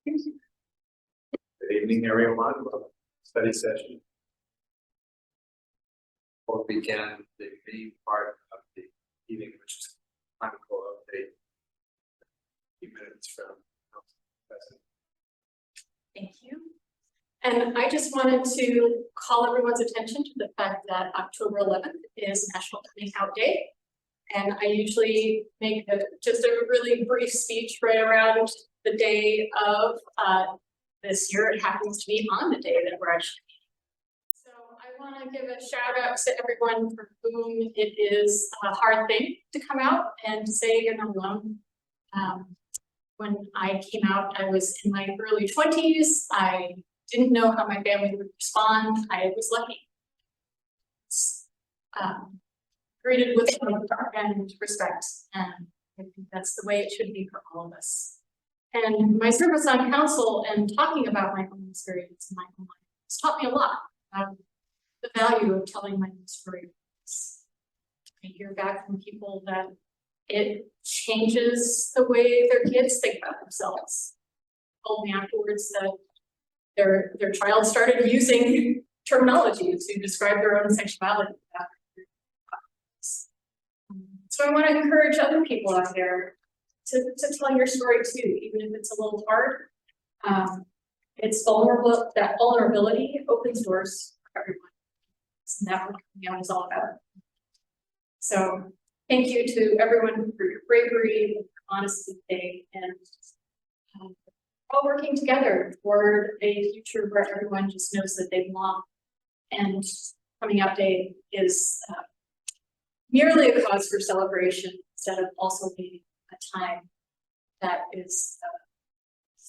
Good evening, everyone. Welcome to study session. We'll begin the main part of the evening, which is climate goal update. A few minutes from President. Thank you. And I just wanted to call everyone's attention to the fact that October 11th is National Coming Out Day. And I usually make just a really brief speech right around the day of this year. It happens to be on the day that we're actually meeting. So I want to give a shout out to everyone for whom it is a hard thing to come out and to say you're not alone. When I came out, I was in my early 20s. I didn't know how my family would respond. I was lucky. Greeted with love and respect, and I think that's the way it should be for all of us. And my service on council and talking about my own experience in my own life has taught me a lot about the value of telling my own story. I hear back from people that it changes the way their kids think about themselves. Told me afterwards that their child started using terminology to describe their own sexuality. So I want to encourage other people out there to tell your story too, even if it's a little hard. It's vulnerable. That vulnerability opens doors for everyone. And that's what coming out is all about. So thank you to everyone for your bravery and honesty today, and all working together toward a future where everyone just knows that they belong. And Coming Out Day is merely a cause for celebration instead of also being a time that is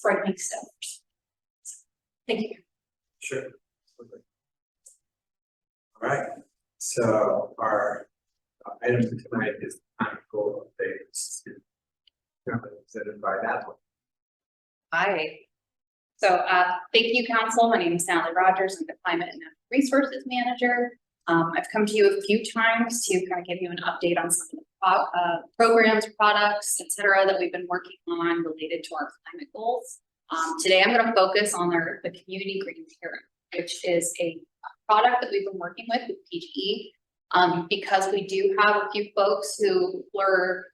frightening stuff. Thank you. Sure. Okay. All right. So our item for tonight is climate goal updates. Presented by that one. Hi. So thank you, Council. My name is Sally Rogers. I'm the Climate and Natural Resources Manager. I've come to you a few times to kind of give you an update on some of the programs, products, etc., that we've been working on related to our climate goals. Today, I'm going to focus on the Community Green Tariff, which is a product that we've been working with PGE, because we do have a few folks who were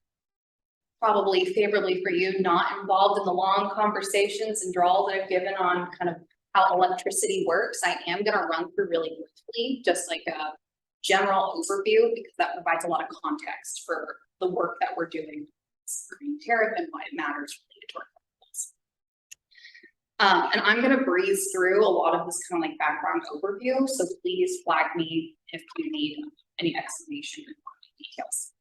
probably favorably for you, not involved in the long conversations and draws that I've given on kind of how electricity works. I am going to run through really quickly, just like a general overview, because that provides a lot of context for the work that we're doing with Green Tariff and why it matters related to our goals. And I'm going to breeze through a lot of this kind of like background overview, so please flag me if you need any explanation or details.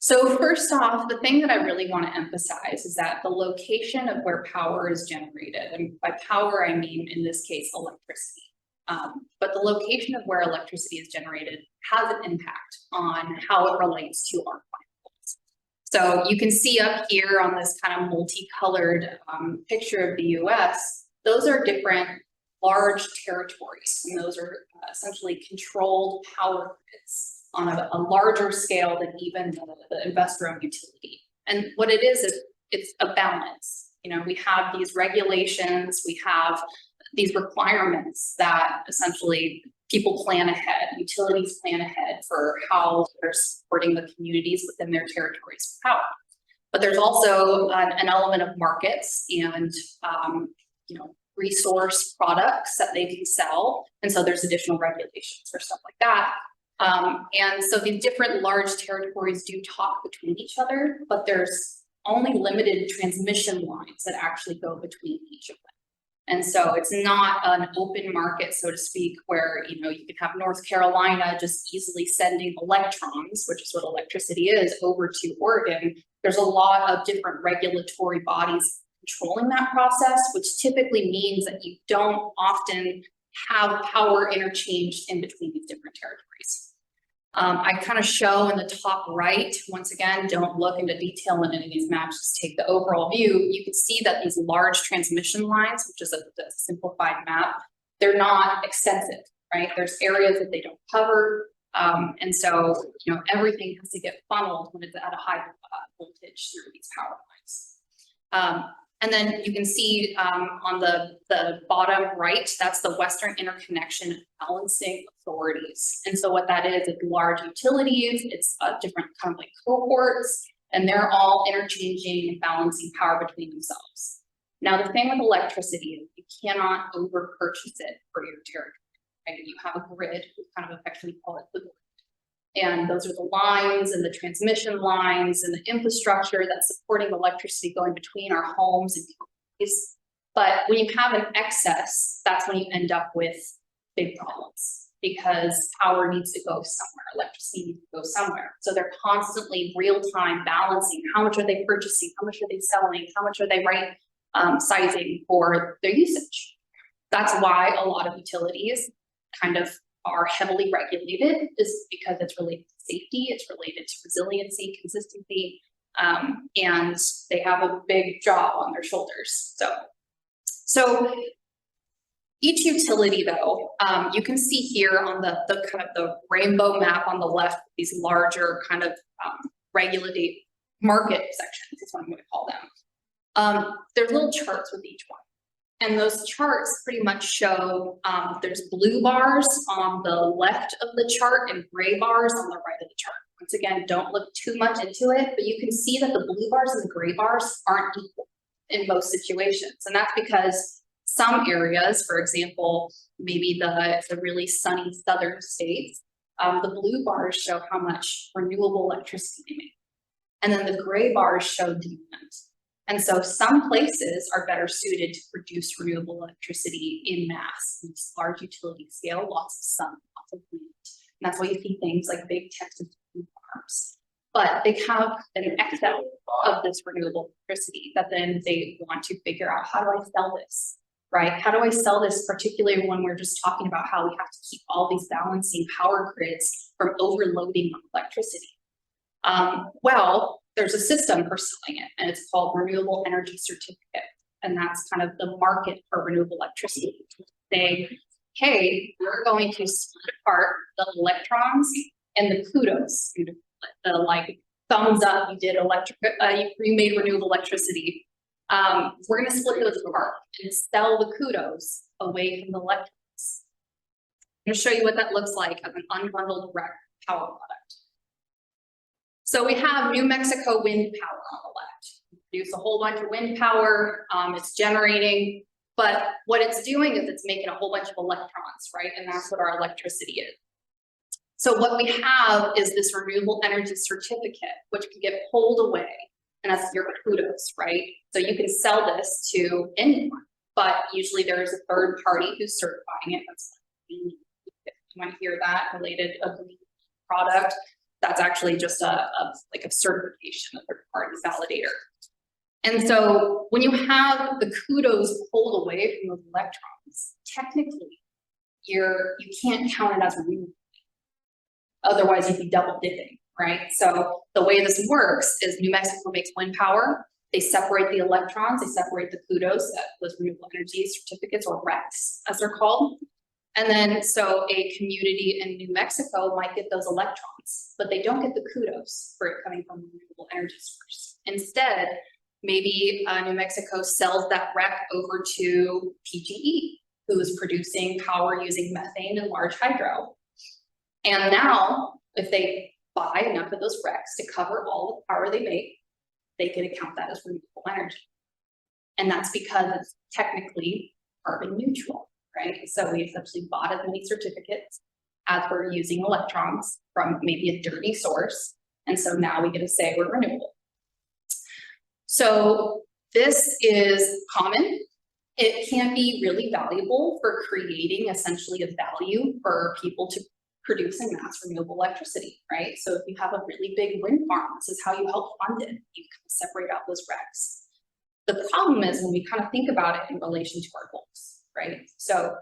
So first off, the thing that I really want to emphasize is that the location of where power is generated, and by power I mean in this case electricity, but the location of where electricity is generated has an impact on how it relates to our climate goals. So you can see up here on this kind of multicolored picture of the US, those are different large territories, and those are essentially controlled power grids on a larger scale than even the investor-owned utility. And what it is it's a balance. You know, we have these regulations, we have these requirements that essentially people plan ahead, utilities plan ahead for how they're supporting the communities within their territories for power. But there's also an element of markets and you know, resource products that they can sell. And so there's additional regulations for stuff like that. And so these different large territories do talk between each other, but there's only limited transmission lines that actually go between each of them. And so it's not an open market, so to speak, where, you know, you can have North Carolina just easily sending electrons, which is what electricity is, over to Oregon. There's a lot of different regulatory bodies controlling that process, which typically means that you don't often have power interchanged in between these different territories. I kind of show in the top right, once again, don't look into detail in any of these maps, just take the overall view. You can see that these large transmission lines, which is a simplified map, they're not extensive, right? There's areas that they don't cover. And so, you know, everything has to get funneled when it's at a high voltage through these power lines. And then you can see on the bottom right, that's the Western Interconnection Balancing Authorities. And so what that is large utilities, it's different kind of like cohorts, and they're all interchanging and balancing power between themselves. Now, the thing with electricity is you cannot over purchase it for your territory, right? You have a grid, we kind of effectively call it the grid. And those are the lines and the transmission lines and the infrastructure that's supporting electricity going between our homes and communities. But when you have an excess, that's when you end up with big problems because power needs to go somewhere, electricity needs to go somewhere. So they're constantly real-time balancing. How much are they purchasing? How much are they selling? How much are they sizing for their usage? That's why a lot of utilities kind of are heavily regulated, is because it's related to safety, it's related to resiliency, consistency, and they have a big job on their shoulders. So each utility though, you can see here on the kind of the rainbow map on the left, these larger kind of regulated market sections is what I'm going to call them. There's little charts with each one. And those charts pretty much show, there's blue bars on the left of the chart and gray bars on the right of the chart. Once again, don't look too much into it, but you can see that the blue bars and the gray bars aren't equal in most situations. And that's because some areas, for example, maybe the really sunny southern states, the blue bars show how much renewable electricity they make. And then the gray bars show demand. And so some places are better suited to produce renewable electricity in mass, in this large utility scale, lots of sun, lots of wind. And that's why you see things like big Texas wind farms. But they have an excess of this renewable electricity that then they want to figure out, how do I sell this, right? How do I sell this, particularly when we're just talking about how we have to keep all these balancing power grids from overloading electricity? Well, there's a system for selling it, and it's called Renewable Energy Certificate. And that's kind of the market for renewable electricity. They, hey, we're going to split apart the electrons and the kudos, the like thumbs up, you did you made renewable electricity. We're going to split those apart and sell the kudos away from the electrons. I'm going to show you what that looks like as an unbundled direct power product. So we have New Mexico wind power on the left. We produce a whole bunch of wind power, it's generating, but what it's doing is it's making a whole bunch of electrons, right? And that's what our electricity is. So what we have is this renewable energy certificate, which can get pulled away, and that's your kudos, right? So you can sell this to anyone, but usually there is a third party who's certifying it. That's you might hear that related a green product. That's actually just like a certification, a third party validator. And so when you have the kudos pulled away from those electrons, technically you can't count it as renewable. Otherwise you'd be double dipping, right? So the way this works is New Mexico makes wind power. They separate the electrons, they separate the kudos, those renewable energy certificates, or RECs as they're called. And then so a community in New Mexico might get those electrons, but they don't get the kudos for it coming from a renewable energy source. Instead, maybe New Mexico sells that REC over to PGE, who is producing power using methane and large hydro. And now, if they buy enough of those RECs to cover all the power they make, they can account that as renewable energy. And that's because it's technically carbon neutral, right? So we essentially bought as many certificates as we're using electrons from maybe a dirty source. And so now we get to say we're renewable. So this is common. It can be really valuable for creating essentially a value for people to produce and mass renewable electricity, right? So if you have a really big wind farm, this is how you help fund it. You kind of separate out those RECs. The problem is when we kind of think about it in relation to our goals, right? So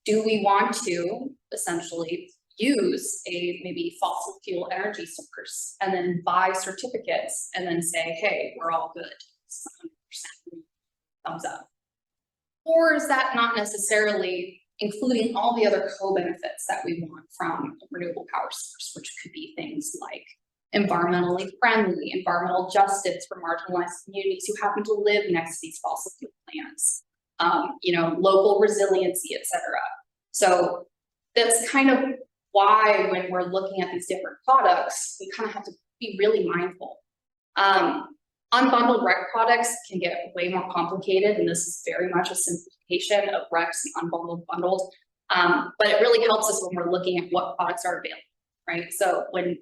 do we want to essentially use a maybe fossil fuel energy source and then buy certificates and then say, hey, we're all good, 100% thumbs up? Or is that not necessarily including all the other co-benefits that we want from a renewable power source, which could be things like environmentally friendly, environmental justice for marginalized communities who happen to live next to these fossil fuel plants, you know, local resiliency, et cetera. So that's kind of why when we're looking at these different products, we kind of have to be really mindful. Unbundled rec products can get way more complicated, and this is very much a simplification of recs and unbundled bundled. But it really helps us when we're looking at what products are available, right? So when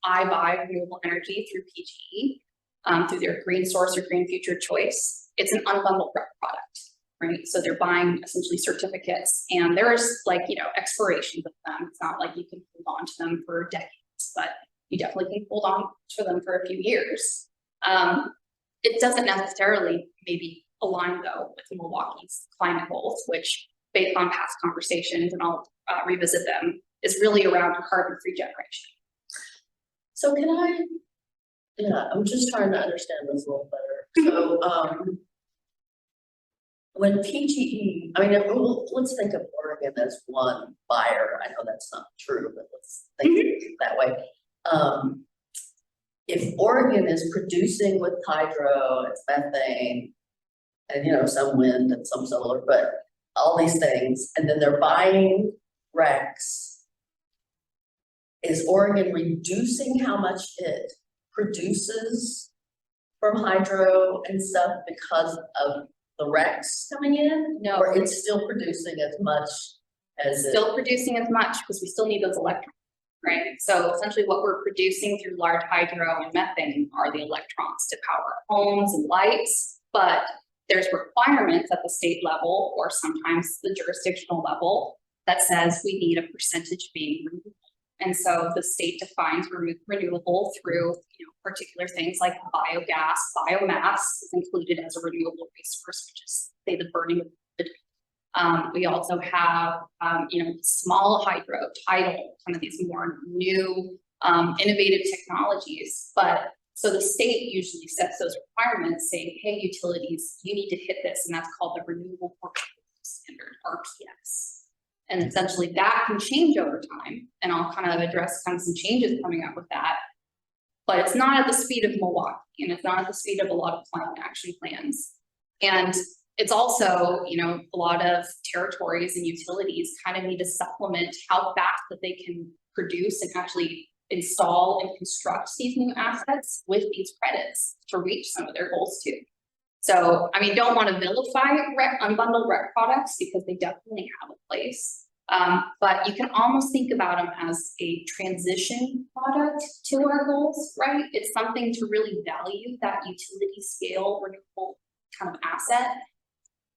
I buy renewable energy through PGE, through their Green Source or Green Future Choice, it's an unbundled rec product, right? So they're buying essentially certificates, and there's like, you know, expirations of them. It's not like you can hold on to them for decades, but you definitely can hold on to them for a few years. It doesn't necessarily maybe align though with Milwaukee's climate goals, which based on past conversations, and I'll revisit them, is really around carbon-free generation. So can I, I'm just trying to understand this a little better. So, when PGE, I mean, let's think of Oregon as one buyer. I know that's not true, but let's think that way. If Oregon is producing with hydro, it's methane, and you know, some wind and some solar, but all these things, and then they're buying RECs, is Oregon reducing how much it produces from hydro and stuff because of the RECs coming in? No. Or it's still producing as much as Still producing as much because we still need those electrons, right? So essentially what we're producing through large hydro and methane are the electrons to power homes and lights, but there's requirements at the state level or sometimes the jurisdictional level that says we need a percentage being renewable. And so the state defines renewable through, you know, particular things like biogas, biomass is included as a renewable resource, which is say the burning of wood. We also have, you know, small hydro, tidal, kind of these more new, innovative technologies. But so the state usually sets those requirements saying, hey, utilities, you need to hit this, and that's called the Renewable Portfolio Standard, RPS. And essentially that can change over time, and I'll kind of address kind of some changes coming up with that. But it's not at the speed of Milwaukie, and it's not at the speed of a lot of climate action plans. And it's also, you know, a lot of territories and utilities kind of need to supplement how fast that they can produce and actually install and construct these new assets with these credits to reach some of their goals too. So, I mean, don't want to vilify unbundled rec products because they definitely have a place. But you can almost think about them as a transition product to our goals, right? It's something to really value that utility scale renewable kind of asset.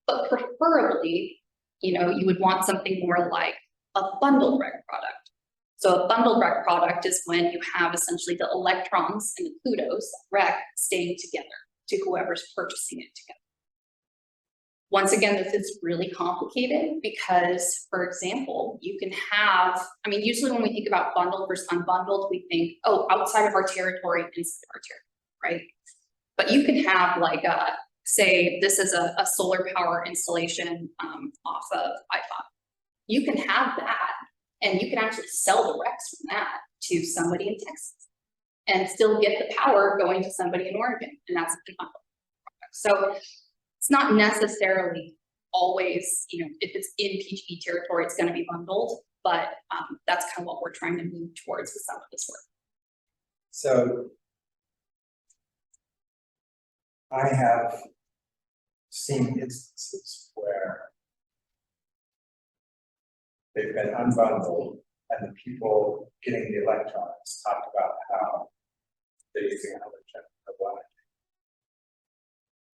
But preferably, you know, you would want something more like a bundled rec product. So a bundled rec product is when you have essentially the electrons and the Plutos rec staying together to whoever's purchasing it together. Once again, this is really complicated because, for example, you can have, I mean, usually when we think about bundled versus unbundled, we think, oh, outside of our territory, inside of our territory, right? But you can have like a, say this is a solar power installation off of IFOP. You can have that and you can actually sell the RECs from that to somebody in Texas and still get the power going to somebody in Oregon, and that's the bundle product. So it's not necessarily always, you know, if it's in PGE territory, it's going to be bundled, but that's kind of what we're trying to move towards with some of this work. So I have seen instances where they've been unbundled and the people getting the electrons talked about how they're using 100% renewable energy.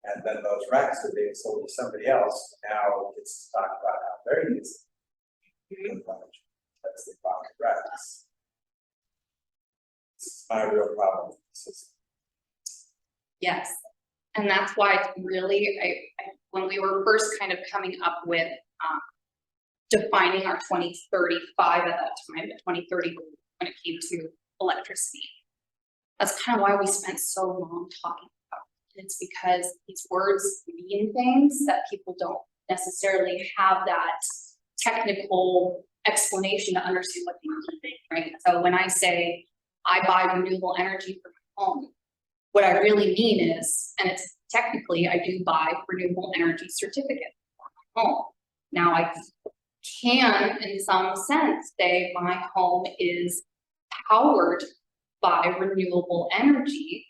And then those racks are being sold to somebody else. Now it's to talk about how they're using renewable energy. That's the pocket racks. This is my real problem with the system. Yes, and that's why it's really, when we were first kind of coming up with defining our 2035 at that time, the 2030 goal when it came to electricity. That's kind of why we spent so long talking about it. It's because these words mean things that people don't necessarily have that technical explanation to understand what they mean, right? So when I say I buy renewable energy for my home. What I really mean is, and it's technically, I do buy renewable energy certificate for my home. Now I can, in some sense, say my home is powered by renewable energy,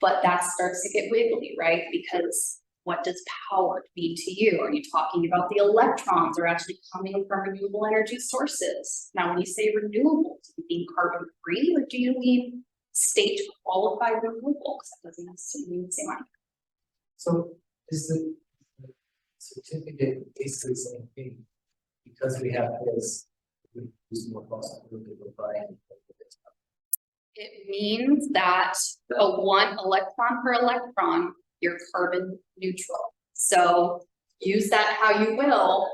but that starts to get wiggly, right? Because what does powered mean to you? Are you talking about the electrons are actually coming from renewable energy sources? Now, when you say renewable, do you mean carbon free, or do you mean state qualified renewable? Because that doesn't necessarily mean the same thing. So is the certificate basically saying, hey, because we have this, we use more cost to buy. It means that a 1 electron per electron, you're carbon neutral. So use that how you will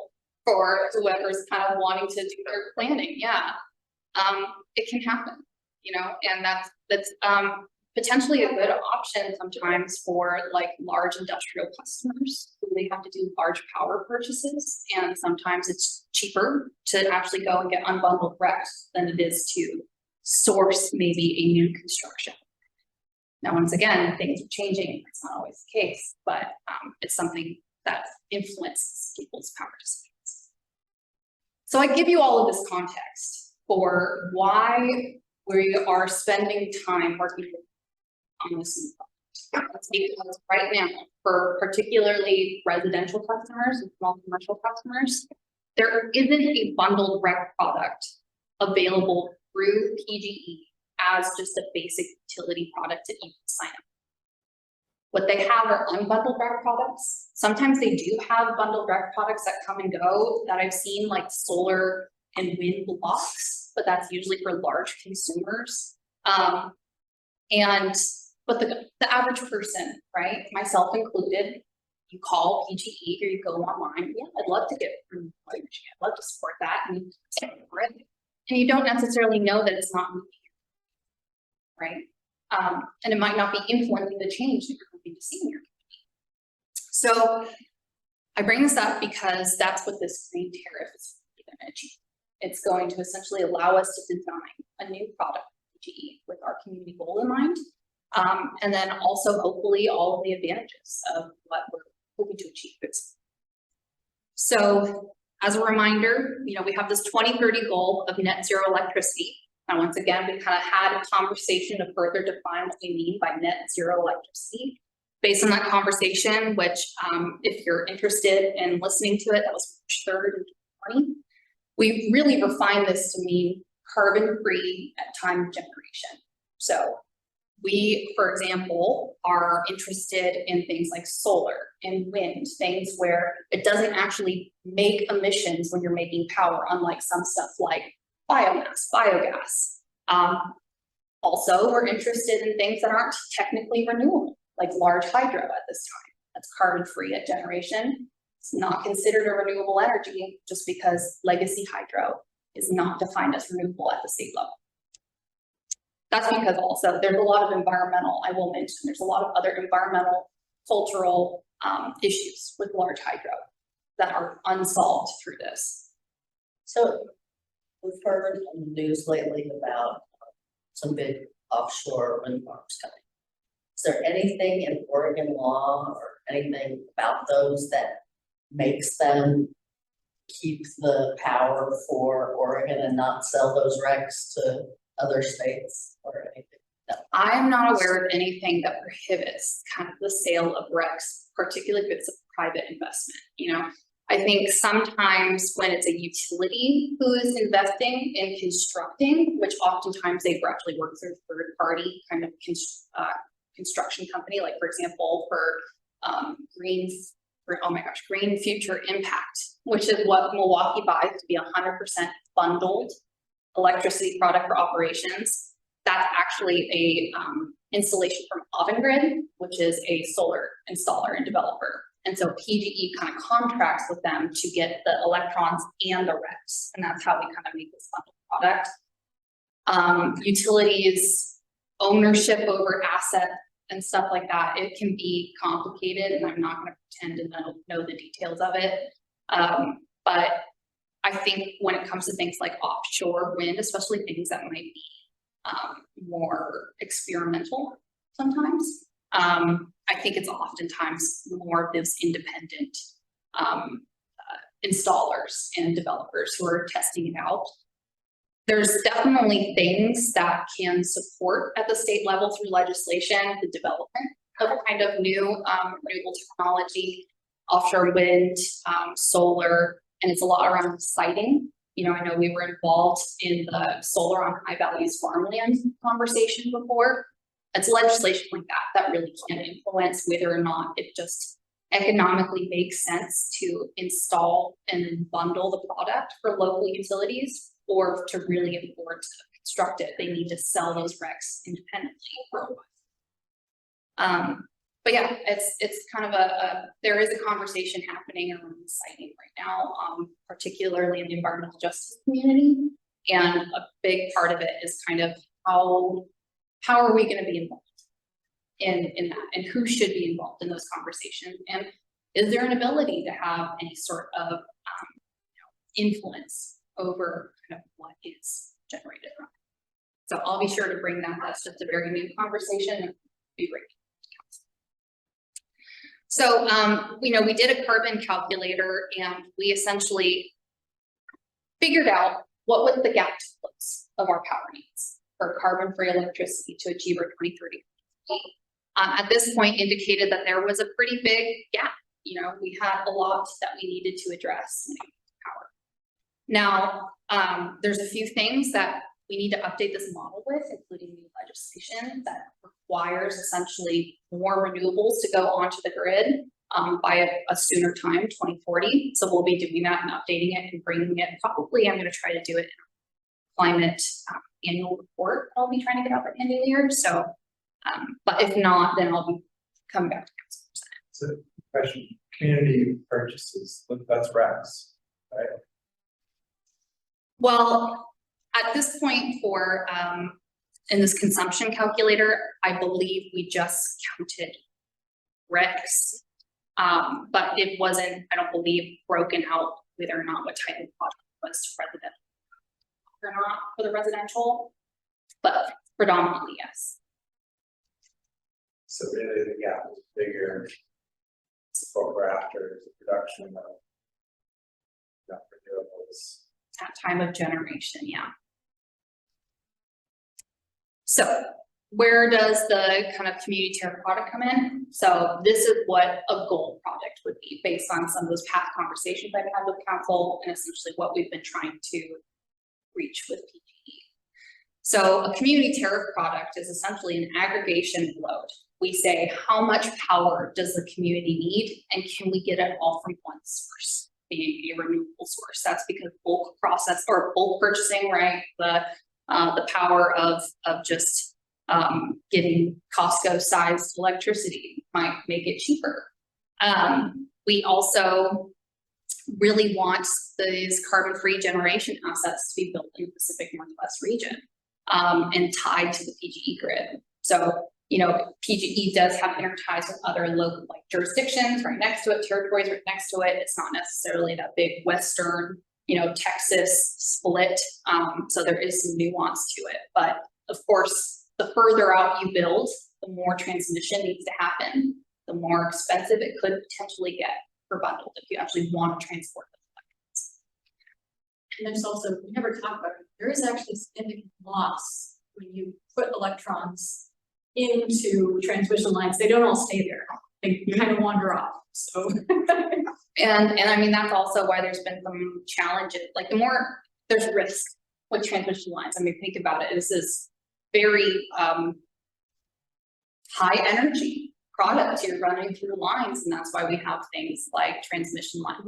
for whoever's kind of wanting to do their planning. Yeah, it can happen, you know, and that's potentially a good option sometimes for like large industrial customers who they have to do large power purchases, and sometimes it's cheaper to actually go and get unbundled RECs than it is to source maybe a new construction. Now, once again, things are changing. It's not always the case, but it's something that influences people's power decisions. So I give you all of this context for why we are spending time working on this new product. It's because right now, for particularly residential customers and small commercial customers, there isn't a bundled REC product available through PGE as just a basic utility product that you can sign up. What they have are unbundled REC products. Sometimes they do have bundled REC products that come and go that I've seen, like solar and wind blocks, but that's usually for large consumers. But the average person, right, myself included, you call PGE or you go online, yeah, I'd love to get renewable energy, I'd love to support that, and you pay for it. And you don't necessarily know that it's not moving, right? And it might not be influencing the change that you're hoping to see in your community. So I bring this up because that's what this green tariff is going to achieve. It's going to essentially allow us to design a new product for PGE with our community goal in mind. And then also hopefully all of the advantages of what we're hoping to achieve. So as a reminder, you know, we have this 2030 goal of net zero electricity. Now, once again, we kind of had a conversation to further define what we mean by net zero electricity. Based on that conversation, which if you're interested in listening to it, that was March 3rd in 2020, we really refined this to mean carbon-free at time of generation. So we, for example, are interested in things like solar and wind, things where it doesn't actually make emissions when you're making power, unlike some stuff like biomass, biogas. Also, we're interested in things that aren't technically renewable, like large hydro at this time. That's carbon-free at generation. It's not considered a renewable energy just because legacy hydro is not defined as renewable at the state level. That's because also there's a lot of environmental, I will mention, there's a lot of other environmental, cultural issues with large hydro that are unsolved through this. So we've heard on the news lately about some big offshore wind farms coming. Is there anything in Oregon law or anything about those that makes them keep the power for Oregon and not sell those RECs to other states or anything? No. I'm not aware of anything that prohibits kind of the sale of RECs, particularly if it's a private investment. You know, I think sometimes when it's a utility who is investing in constructing, which oftentimes they actually work through a third party kind of construction company, like for example, for Green Future Impact, which is what Milwaukie buys to be 100% bundled electricity product for operations. That's actually a installation from Avangrid, which is a solar installer and developer. And so PGE kind of contracts with them to get the electrons and the RECs, and that's how we kind of make this bundled product. Utilities, ownership over asset and stuff like that, it can be complicated, and I'm not going to pretend to know the details of it. But I think when it comes to things like offshore wind, especially things that might be more experimental sometimes. I think it's oftentimes more of those independent installers and developers who are testing it out. There's definitely things that can support at the state level through legislation, the development of a kind of new renewable technology, offshore wind, solar, and it's a lot around siting. You know, I know we were involved in the solar on high values farmland conversation before. It's legislation like that really can influence whether or not it just economically makes sense to install and then bundle the product for local utilities, or to really afford to construct it, they need to sell those RECs independently for a while. But yeah, it's kind of there is a conversation happening around siting right now, particularly in the environmental justice community. And a big part of it is kind of how are we going to be involved in that, and who should be involved in those conversations, and is there an ability to have any sort of influence over kind of what is generated from it. So I'll be sure to bring that. That's just a very new conversation. It'd be great. So, you know, we did a carbon calculator and we essentially figured out what was the gap to close of our power needs for carbon-free electricity to achieve our 2030. At this point indicated that there was a pretty big gap. You know, we had a lot that we needed to address when it came to power. Now, there's a few things that we need to update this model with, including new legislation that requires essentially more renewables to go onto the grid by a sooner time, 2040. So we'll be doing that and updating it and bringing it. Probably I'm going to try to do it in a climate annual report I'll be trying to get out by the end of the year. So, but if not, then I'll be coming back to council. So, question: community purchases, that's RECs, right? Well, at this point for in this consumption calculator, I believe we just counted RECs, but it wasn't, I don't believe, broken out whether or not what type of project was residential or not for the residential, but predominantly yes. So really the gap is bigger before after the production of renewables. That time of generation, yeah. So where does the kind of community tariff product come in? So this is what a goal project would be based on some of those past conversations I've had with council and essentially what we've been trying to reach with PGE. So a community tariff product is essentially an aggregation of load. We say how much power does the community need and can we get it all from one source, being a renewable source. That's because bulk process or bulk purchasing, right? The power of just getting Costco sized electricity might make it cheaper. We also really want these carbon-free generation assets to be built in the Pacific Northwest region and tied to the PGE grid. So, you know, PGE does have interties with other local like jurisdictions right next to it, territories right next to it. It's not necessarily that big Western, you know, Texas split. So there is some nuance to it. But of course, the further out you build, the more transmission needs to happen, the more expensive it could potentially get for bundled if you actually want to transport those electrons. And there's also, we never talk about it, there is actually significant loss when you put electrons into transmission lines. They don't all stay there. They kind of wander off, so. And I mean, that's also why there's been some challenges, like the more there's risk with transmission lines. I mean, think about it, this is very high energy products you're running through lines, and that's why we have things like transmission line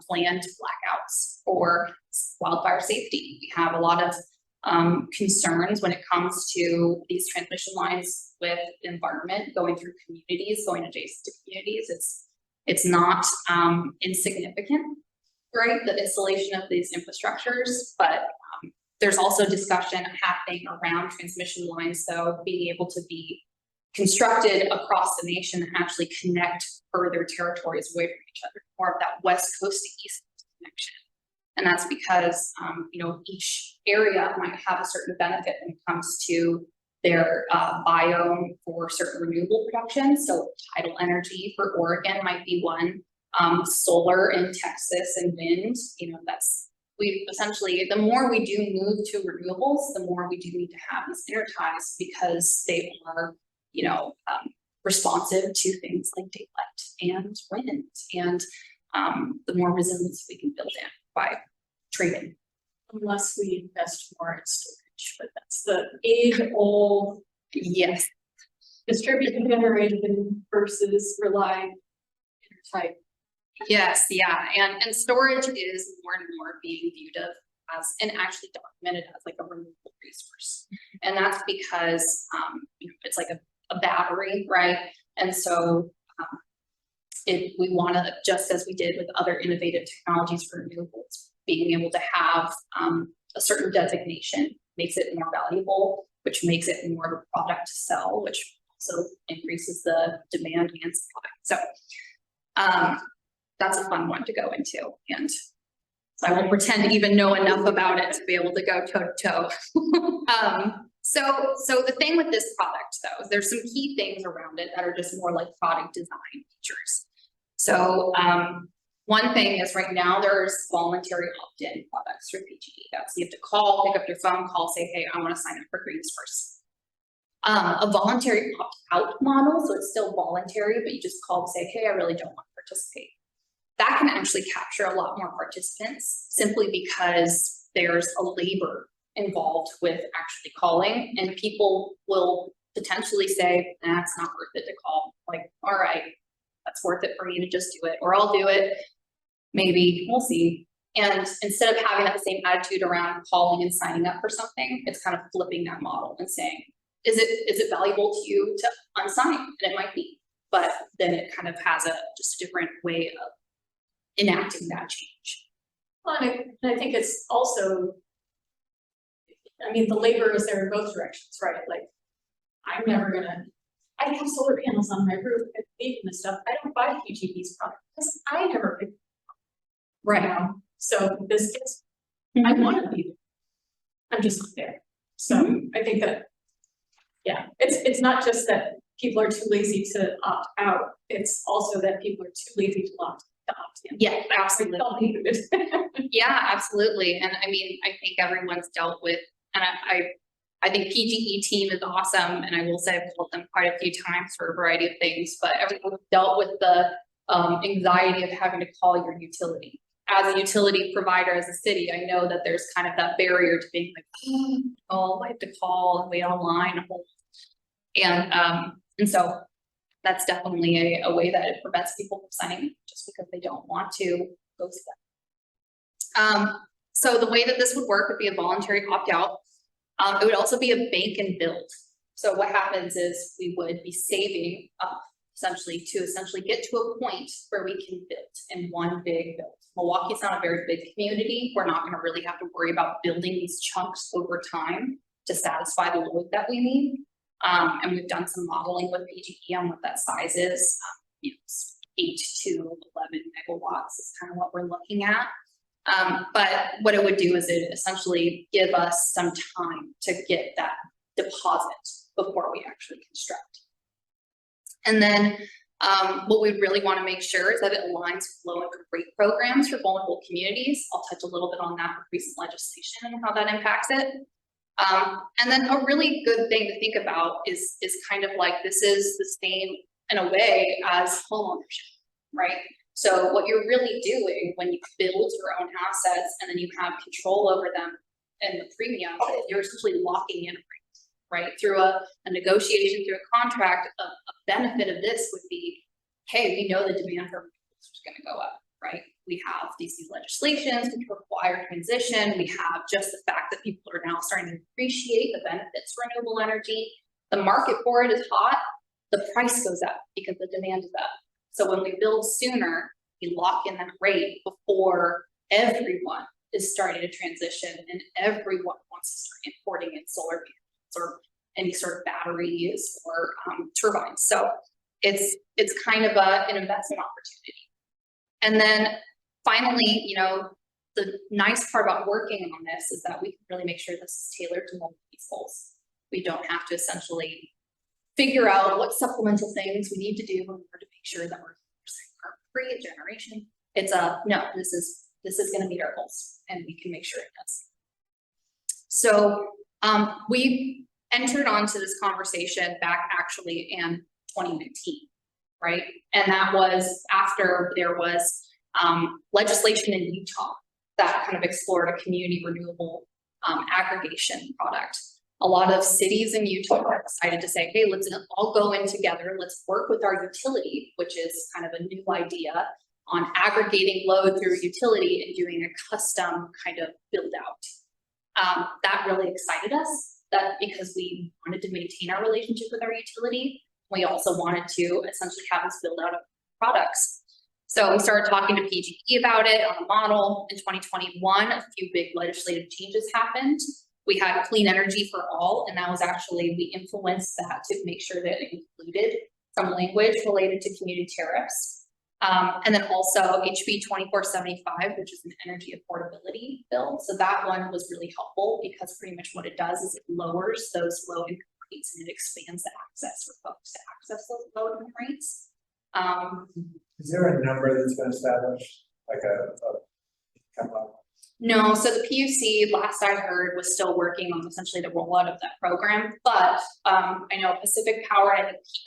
planned blackouts or wildfire safety. We have a lot of concerns when it comes to these transmission lines with the environment going through communities, going adjacent to communities. It's not insignificant, right? The installation of these infrastructures, but there's also discussion happening around transmission lines, though, being able to be constructed across the nation and actually connect further territories away from each other, more of that west coast to east connection. And that's because, each area might have a certain benefit when it comes to their biome for certain renewable production. So tidal energy for Oregon might be one, solar in Texas and wind, we essentially, the more we do move to renewables, the more we do need to have these interties because they are, responsive to things like daylight and wind, and the more resilience we can build in by trading. Unless we invest more in storage, but that's the age-old Yes. distributed generation versus rely intertype. Yes, yeah, and storage is more and more being viewed of as, and actually documented as like a renewable resource. And that's because, it's like a battery, right? And so we want to, just as we did with other innovative technologies for renewables, being able to have a certain designation makes it more valuable, which makes it more of a product to sell, which also increases the demand and supply. So that's a fun one to go into, and so I won't pretend to even know enough about it to be able to go toe to toe. So the thing with this product though, is there's some key things around it that are just more like product design features. So one thing is right now there's voluntary opt-in products for PGE. That's you have to call, pick up your phone, call, say, hey, I want to sign up for GreenSource. A voluntary opt-out model, so it's still voluntary, but you just call and say, hey, I really don't want to participate. That can actually capture a lot more participants simply because there's a labor involved with actually calling, and people will potentially say, nah, it's not worth it to call. Like, all right, that's worth it for me to just do it, or I'll do it. Maybe, we'll see. And instead of having that same attitude around calling and signing up for something, it's kind of flipping that model and saying, is it valuable to you to unsign? And it might be, but then it kind of has just a different way of enacting that change. Well, and I think it's also, the labor is there in both directions, right? Like, I have solar panels on my roof and leaving this stuff. I don't buy PG&E's product because I never picked it up. Right now. So this gets, I want to be there. I'm just not there. So I think that, yeah, it's not just that people are too lazy to opt out. It's also that people are too lazy to opt in. Yeah, absolutely. Absolutely. Yeah, absolutely. And I think everyone's dealt with, and I think PGE team is awesome. And I will say I've called them quite a few times for a variety of things, but everyone's dealt with the anxiety of having to call your utility. As a utility provider, as a city, I know that there's kind of that barrier to being like, oh, I have to call and wait online. And so that's definitely a way that it prevents people from signing up just because they don't want to go through that. So the way that this would work would be a voluntary opt-out. It would also be a bank and build. So what happens is we would be saving up essentially get to a point where we can build in one big build. Milwaukee's not a very big community. We're not going to really have to worry about building these chunks over time to satisfy the load that we need. And we've done some modeling with PGE on what that size is. 8 to 11 megawatts is kind of what we're looking at. But what it would do is it essentially give us some time to get that deposit before we actually construct. And then what we really want to make sure is that it aligns with low-income rate programs for vulnerable communities. I'll touch a little bit on that with recent legislation and how that impacts it. And then a really good thing to think about is kind of like this is the same in a way as homeownership, right? So what you're really doing when you build your own assets and then you have control over them and the premium, you're essentially locking in, right? Through a negotiation, through a contract, a benefit of this would be, hey, we know the demand for renewables is going to go up, right? We have these new legislations which require transition. We have just the fact that people are now starting to appreciate the benefits for renewable energy. The market for it is hot. The price goes up because the demand is up. So when we build sooner, we lock in that rate before everyone is starting to transition and everyone wants to start importing in solar panels or any sort of batteries or turbines. So it's kind of an investment opportunity. And then finally, the nice part about working on this is that we can really make sure this is tailored to Milwaukee's goals. We don't have to essentially figure out what supplemental things we need to do in order to make sure that we're free generation. It's no, this is going to meet our goals, and we can make sure it does. So we entered onto this conversation back actually in 2019, right? And that was after there was legislation in Utah that kind of explored a community renewable aggregation product. A lot of cities in Utah decided to say, hey, let's all go in together. Let's work with our utility, which is kind of a new idea, on aggregating load through utility and doing a custom kind of build out. That really excited us, that because we wanted to maintain our relationship with our utility. We also wanted to essentially have us build out products. So we started talking to PG&E about it on a model. In 2021, a few big legislative changes happened. We had clean energy for all, and that was actually, we influenced that to make sure that it included some language related to community tariffs. And then also HB 2475, which is an energy affordability bill. So that one was really helpful because pretty much what it does is it lowers those low income rates and it expands the access for folks to access those low income rates. Is there a number that's been established, like a come up? No, so the PUC, last I heard, was still working on essentially the rollout of that program. But I know Pacific Power,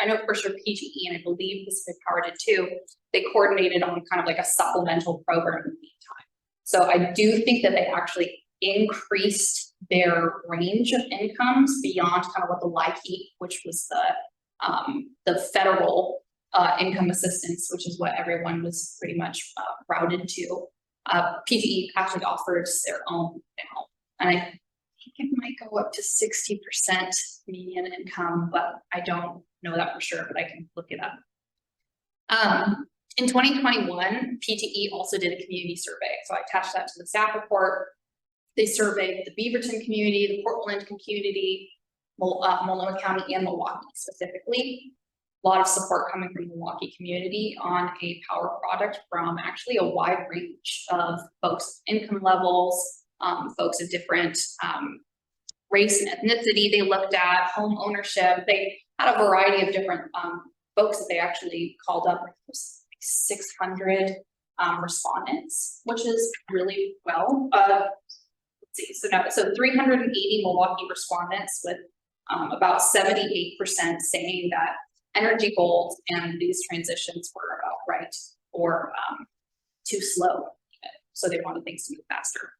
I know for sure PG&E, and I believe Pacific Power did too. They coordinated on kind of like a supplemental program in the meantime. So I do think that they actually increased their range of incomes beyond kind of what the LIHEAP, which was the federal income assistance, which is what everyone was pretty much routed to. PG&E actually offers their own now, and I think it might go up to 60% median income, but I don't know that for sure, but I can look it up. In 2021, PG&E also did a community survey, so I attached that to the staff report. They surveyed the Beaverton community, the Portland community, Multnomah County, and Milwaukie specifically. A lot of support coming from the Milwaukie community on a power product from actually a wide range of folks' income levels, folks of different race and ethnicity. They looked at home ownership. They had a variety of different folks that they actually called up. 600 respondents, which is really well. Let's see, so 380 Milwaukie respondents with about 78% saying that energy goals and these transitions were about right or too slow. So they wanted things to move faster.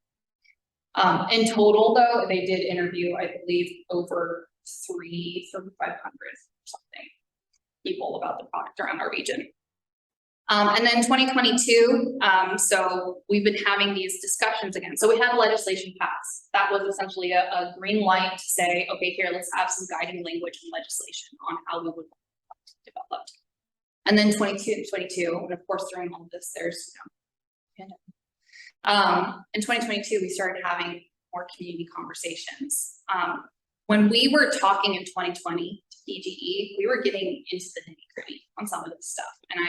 In total, though, they did interview, I believe, over 3,500 something people about the product around our region. And then 2022, so we've been having these discussions again. So we had legislation passed. That was essentially a green light to say, okay, here, let's have some guiding language and legislation on how we would developed. And then 22, and of course during all of this, there's pandemic. In 2022, we started having more community conversations. When we were talking in 2020 to PG&E, we were getting into the nitty-gritty on some of this stuff. And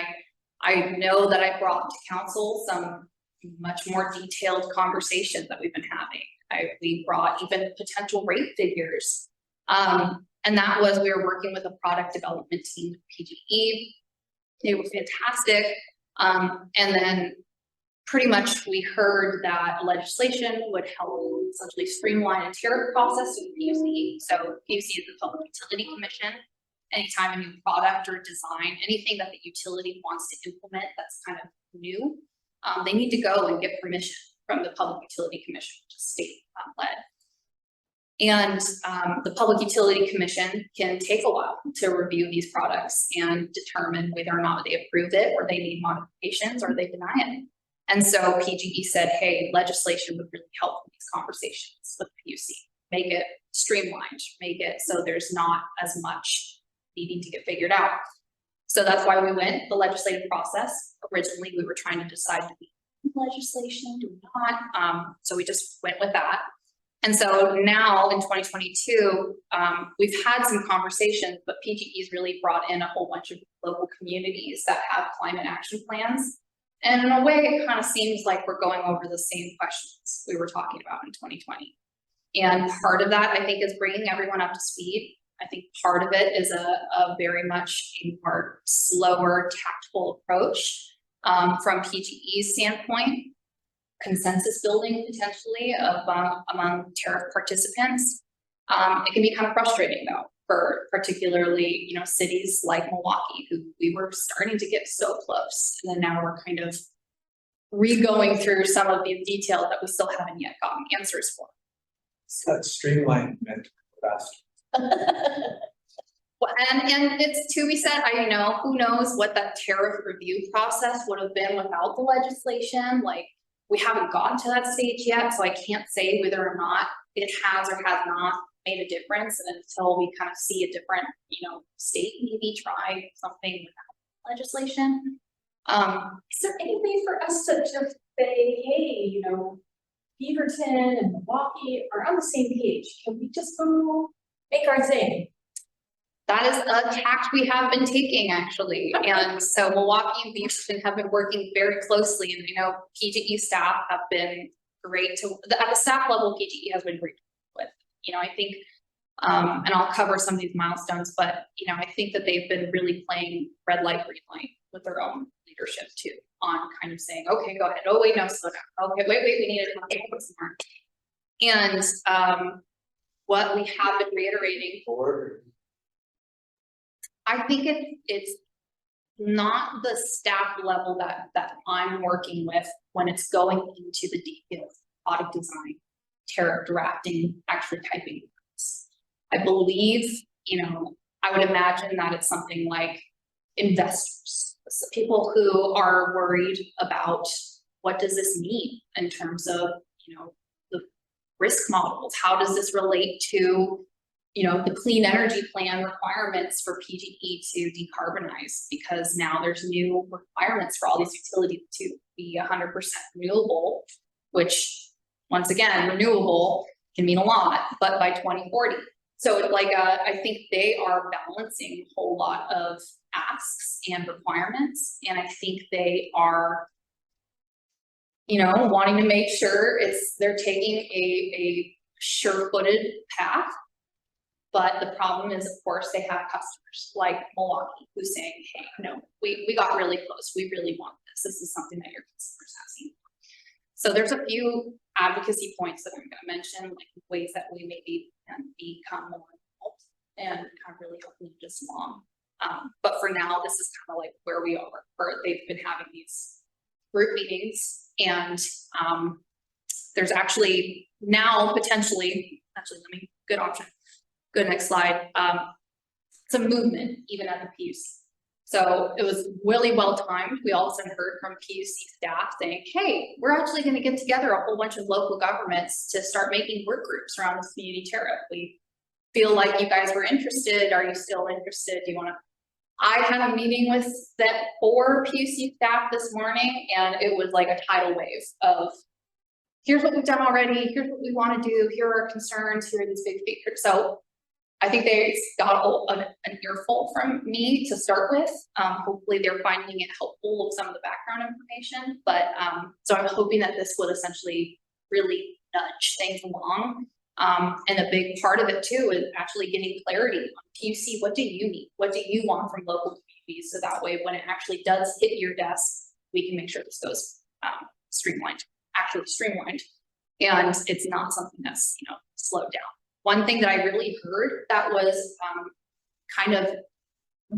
I know that I brought to council some much more detailed conversations that we've been having. We brought even potential rate figures. And that was, we were working with a product development team at PG&E. They were fantastic. And then pretty much we heard that legislation would help essentially streamline a tariff process with PUC. So PUC is the Public Utility Commission. Anytime a new product or design, anything that the utility wants to implement that's kind of new, they need to go and get permission from the Public Utility Commission, which is state-led. And the Public Utility Commission can take a while to review these products and determine whether or not they approve it, or they need modifications, or they deny it. And so PG&E said, hey, legislation would really help in these conversations with the PUC. Make it streamlined, make it so there's not as much needing to get figured out. So that's why we went the legislative process. Originally, we were trying to decide, do we need legislation, do we not? So we just went with that. And so now in 2022, we've had some conversations, but PG&E's really brought in a whole bunch of local communities that have climate action plans. And in a way, it kind of seems like we're going over the same questions we were talking about in 2020. And part of that, I think, is bringing everyone up to speed. I think part of it is a very much a more slower, tactful approach from PGE's standpoint, consensus building potentially among tariff participants. It can be kind of frustrating though, for particularly, cities like Milwaukie, who we were starting to get so close. And then now we're kind of re-going through some of the details that we still haven't yet gotten answers for. Such streamlined meant fast. Well, and it's to be said, who knows what that tariff review process would have been without the legislation. Like, we haven't gotten to that stage yet, so I can't say whether or not it has or has not made a difference until we kind of see a different, state maybe try something without legislation. Is there any way for us to just say, hey, Beaverton and Milwaukie are on the same page? Can we just go make our thing? That is a tact we have been taking, actually. And so Milwaukie and Beaverton have been working very closely, and PGE staff have been great at the staff level. PGE has been great with. I think, and I'll cover some of these milestones, but I think that they've been really playing red light, green light with their own leadership too, on kind of saying, okay, go ahead. Oh wait, no, slow down. Okay, wait, we need to put some more. And what we have been reiterating for. I think it's not the staff level that I'm working with when it's going into the details, product design, tariff drafting, actually typing. I believe, I would imagine that it's something like investors, people who are worried about what does this mean in terms of, the risk models. How does this relate to the clean energy plan requirements for PGE to decarbonize, because now there's new requirements for all these utilities to be 100% renewable, which once again, renewable can mean a lot, but by 2040. So I think they are balancing a whole lot of asks and requirements. And I think they are, wanting to make sure they're taking a sure-footed path. But the problem is, of course, they have customers like Milwaukie who's saying, hey, no, we got really close. We really want this. This is something that your customers have seen. So there's a few advocacy points that I'm going to mention, like ways that we maybe can become more involved and kind of really help move this along. But for now, this is kind of like where we are. They've been having these group meetings, and there's actually now potentially, good option. Good, next slide. It's a movement even at the PUC. So it was really well timed. We all of a sudden heard from PUC staff saying, hey, we're actually going to get together a whole bunch of local governments to start making work groups around this community tariff. We feel like you guys were interested. Are you still interested? Do you want to? I had a meeting with that 4 PUC staff this morning, and it was like a tidal wave of, here's what we've done already. Here's what we want to do. Here are our concerns. Here are these big pictures. So I think they got an earful from me to start with. Hopefully they're finding it helpful with some of the background information. But so I'm hoping that this would essentially really nudge things along. And a big part of it too is actually getting clarity on PUC. What do you need? What do you want from local communities? So that way, when it actually does hit your desk, we can make sure this goes streamlined, actually streamlined. And it's not something that's, slowed down. One thing that I really heard that was kind of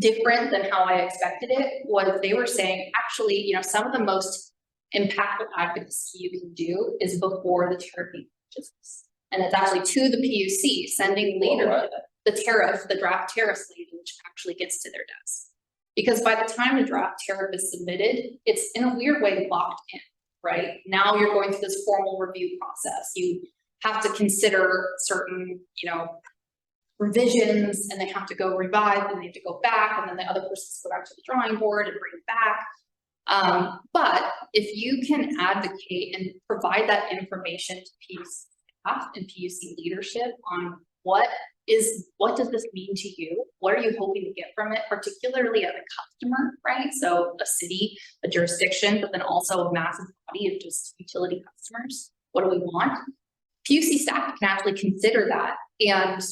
different than how I expected it was they were saying, actually, some of the most impactful advocacy you can do is before the tariff changes. And it's actually to the PUC, sending later the tariff, the draft tariff which actually gets to their desk. Because by the time the draft tariff is submitted, it's in a weird way locked in, right? Now you're going through this formal review process. You have to consider certain, revisions, and they have to go revise, and they have to go back, and then the other person's go back to the drawing board and bring it back. But if you can advocate and provide that information to PUC staff and PUC leadership on what what does this mean to you? What are you hoping to get from it, particularly as a customer, right? So a city, a jurisdiction, but then also a massive body of just utility customers. What do we want? PUC staff can actually consider that. And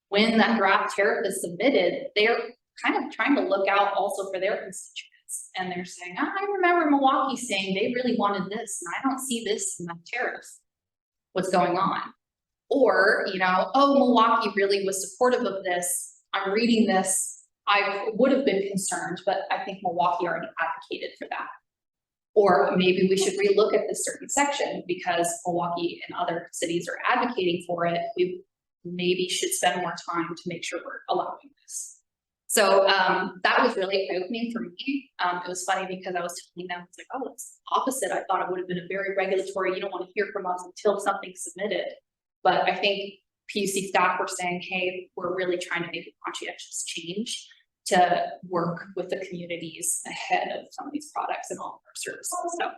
when that draft tariff is submitted, they're kind of trying to look out also for their constituents. And they're saying, I remember Milwaukie saying they really wanted this, and I don't see this in that tariff. What's going on? Or, you know, oh, Milwaukie really was supportive of this. I'm reading this. I would have been concerned, but I think Milwaukie already advocated for that. Or maybe we should relook at this certain section because Milwaukie and other cities are advocating for it. We maybe should spend more time to make sure we're allowing this. So that was really eye-opening for me. It was funny because I was telling them, it's like, oh, it's opposite. I thought it would have been a very regulatory, you don't want to hear from us until something's submitted. But I think PUC staff were saying, hey, we're really trying to make a conscientious change to work with the communities ahead of some of these products and all of our services. So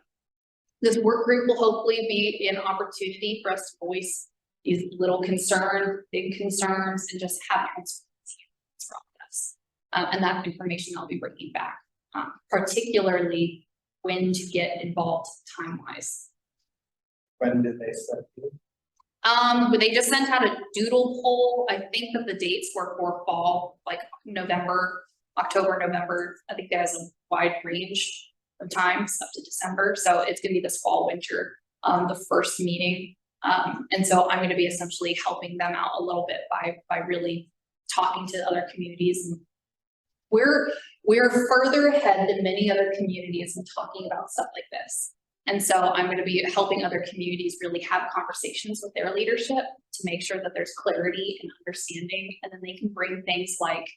this work group will hopefully be an opportunity for us to voice these little concerns, big concerns, and just have transparency in this process. And that information I'll be bringing back, particularly when to get involved time-wise. When did they start? But they just sent out a doodle poll. I think that the dates were for fall, like November, October, November. I think there's a wide range of times up to December. So it's gonna be this fall, winter, the first meeting. And so I'm gonna be essentially helping them out a little bit by really talking to other communities. And we're further ahead than many other communities in talking about stuff like this. And so I'm going to be helping other communities really have conversations with their leadership to make sure that there's clarity and understanding, and then they can bring things like,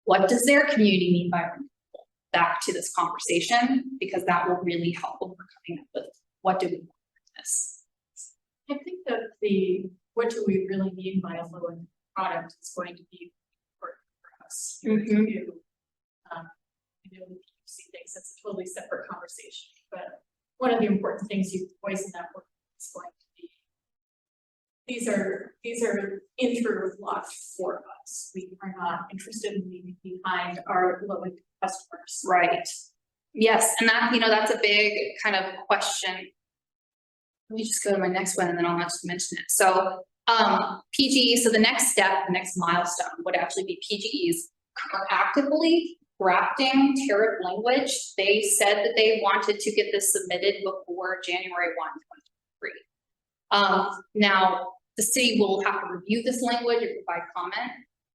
what does their community mean by renewable back to this conversation, because that will really help when we're coming up with what do we want from this. I think that what do we really mean by a low income product is going to be important for us here to do. I know PUC thinks it's a totally separate conversation, but one of the important things you voice in that work is going to be, these are interlocked for us. We are not interested in leaving behind our low income customers. Right. Yes, and that, that's a big kind of question. Let me just go to my next one and then I'll just mention it. So PGE, so the next step, the next milestone would actually be PGEs are actively drafting tariff language. They said that they wanted to get this submitted before January 1, 2023. Now, the city will have to review this language and provide comment.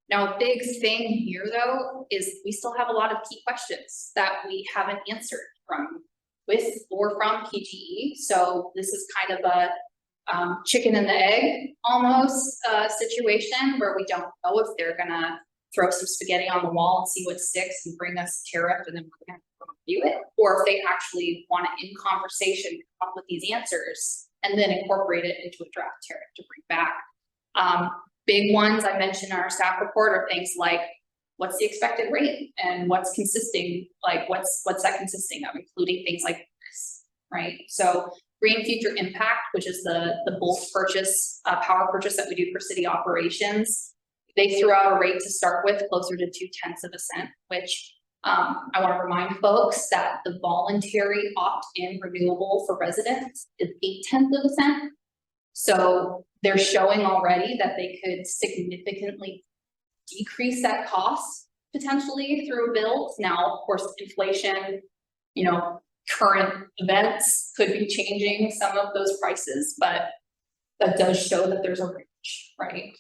Now, a big thing here, though, is we still have a lot of key questions that we haven't answered from PGE. So this is kind of a chicken and the egg almost situation where we don't know if they're gonna throw some spaghetti on the wall and see what sticks and bring us a tariff and then we're gonna review it, or if they actually want to, in conversation, come up with these answers and then incorporate it into a draft tariff to bring back. Big ones I mentioned in our staff report are things like, what's the expected rate and what's consisting, like what's that consisting of, including things like this, right? So green future impact, which is the bulk purchase, power purchase that we do for city operations. They threw out a rate to start with closer to 0.2 cents, which I want to remind folks that the voluntary opt-in renewable for residents is 0.8 cents. So they're showing already that they could significantly decrease that cost potentially through bills. Now, of course, inflation, current events could be changing some of those prices, but that does show that there's a range, right?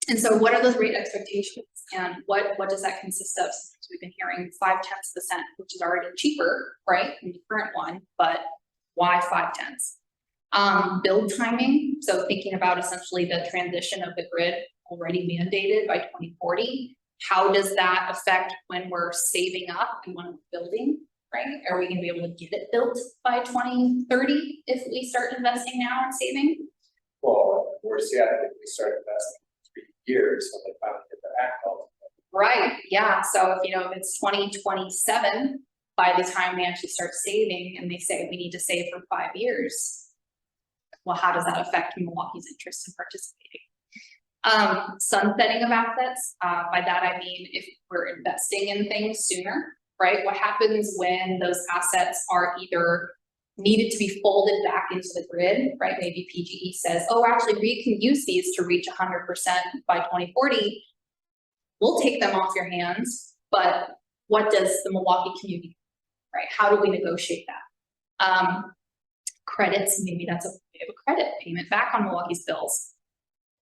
And so what are those rate expectations and what does that consist of? Sometimes we've been hearing 0.5 cents, which is already cheaper, right, than the current one, but why 0.5? Build timing, so thinking about essentially the transition of the grid already mandated by 2040. How does that affect when we're saving up and when we're building, right? Are we gonna be able to get it built by 2030 if we start investing now and saving? Well, we're Seattle, if we start investing in 3 years when they finally get their act all. Right, yeah, so if it's 2027, by the time we actually start saving and they say we need to save for 5 years, well, how does that affect Milwaukee's interest in participating? Sunsetting of assets, by that I mean if we're investing in things sooner, right? What happens when those assets are either needed to be folded back into the grid, right? Maybe PGE says, oh, actually, we can use these to reach 100% by 2040. We'll take them off your hands, but what does the Milwaukie community do, right? How do we negotiate that? Credits, maybe that's we have a credit payment back on Milwaukee's bills.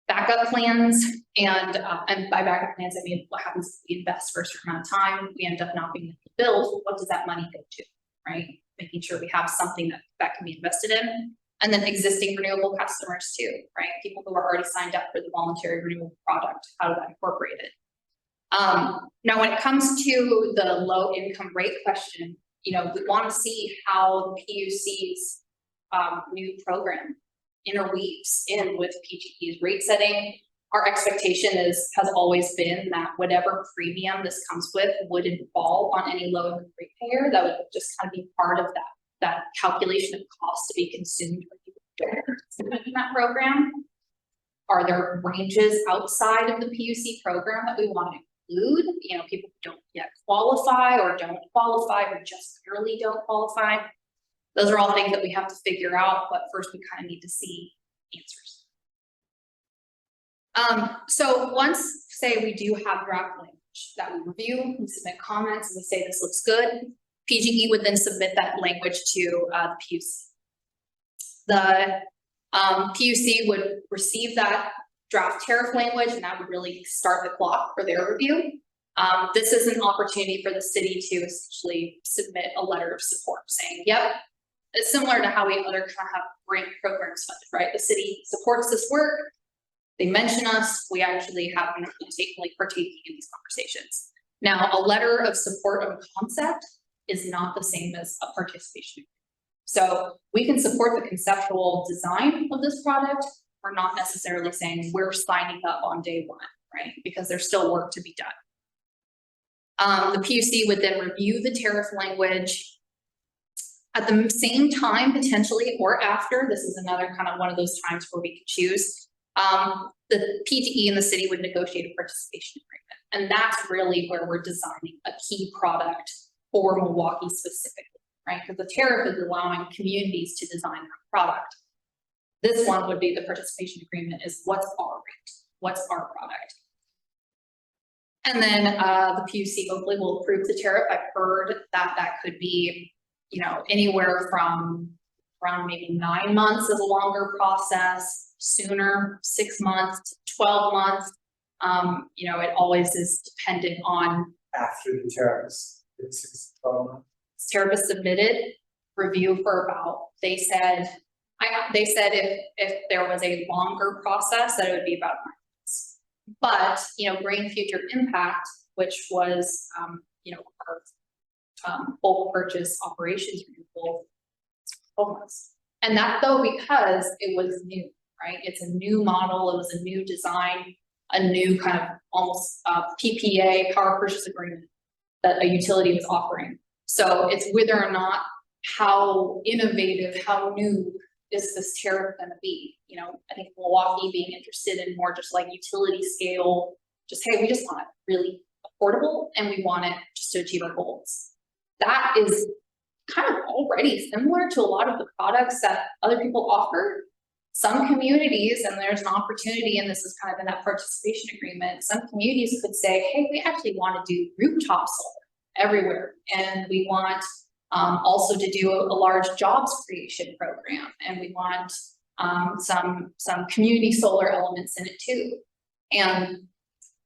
Backup plans, and by backup plans, I mean, what happens if we invest for a certain amount of time, we end up not being able to build, what does that money go to, right? Making sure we have something that can be invested in. And then existing renewable customers too, right? People who are already signed up for the voluntary renewable product, how do that incorporate it? Now, when it comes to the low income rate question, you know, we want to see how the PUC's new program interweaves in with PGE's rate setting. Our expectation has always been that whatever premium this comes with wouldn't fall on any low income ratepayer. That would just kind of be part of that calculation of cost to be consumed in that program. Are there ranges outside of the PUC program that we want to include? You know, people who don't yet qualify or don't qualify or just barely don't qualify. Those are all things that we have to figure out, but first we kind of need to see answers. So once, say, we do have draft language that we review, we submit comments, and we say this looks good, PGE would then submit that language to the PUC. The PUC would receive that draft tariff language, and that would really start the clock for their review. This is an opportunity for the city to essentially submit a letter of support saying, yep, it's similar to how we other kind of have grant programs funded, right? The city supports this work. They mention us. We actually have been partaking in these conversations. Now, a letter of support of a concept is not the same as a participation. So we can support the conceptual design of this product. We're not necessarily saying we're signing up on day one, right? Because there's still work to be done. The PUC would then review the tariff language. At the same time, potentially, or after, this is another kind of one of those times where we could choose, the PGE and the city would negotiate a participation agreement. And that's really where we're designing a key product for Milwaukie specifically, right? Because the tariff is allowing communities to design their product. This one would be the participation agreement is what's our rate? What's our product? And then the PUC hopefully will approve the tariff. I've heard that that could be, you know, anywhere from around maybe 9 months is a longer process, sooner, 6 months, 12 months. You know, it always is dependent on After the tariffs, it's 6 to 12 months. tariff is submitted, review for about, they said if there was a longer process that it would be about 9 months. But, you know, Green Future Impact, which was, you know, our bulk purchase operations renewal, 12 months. And that though, because it was new, right? It's a new model, it was a new design, a new kind of almost PPA, power purchase agreement that a utility was offering. So it's whether or not how innovative, how new is this tariff going to be? You know, I think Milwaukie being interested in more just like utility scale, just, hey, we just want it really affordable and we want it just to achieve our goals. That is kind of already similar to a lot of the products that other people offer. Some communities, and there's an opportunity, and this is kind of in that participation agreement, some communities could say, hey, we actually want to do rooftop solar everywhere. And we want also to do a large jobs creation program. And we want some community solar elements in it too. And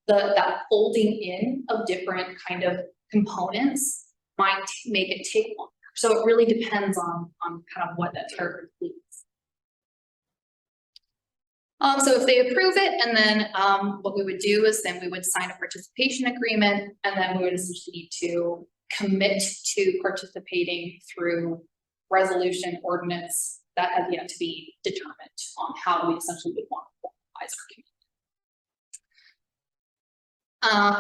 that folding in of different kind of components might make it take longer. So it really depends on kind of what that tariff includes. So if they approve it, and then what we would do is then we would sign a participation agreement, and then we would essentially need to commit to participating through resolution ordinance that has yet to be determined on how we essentially would want to formalize our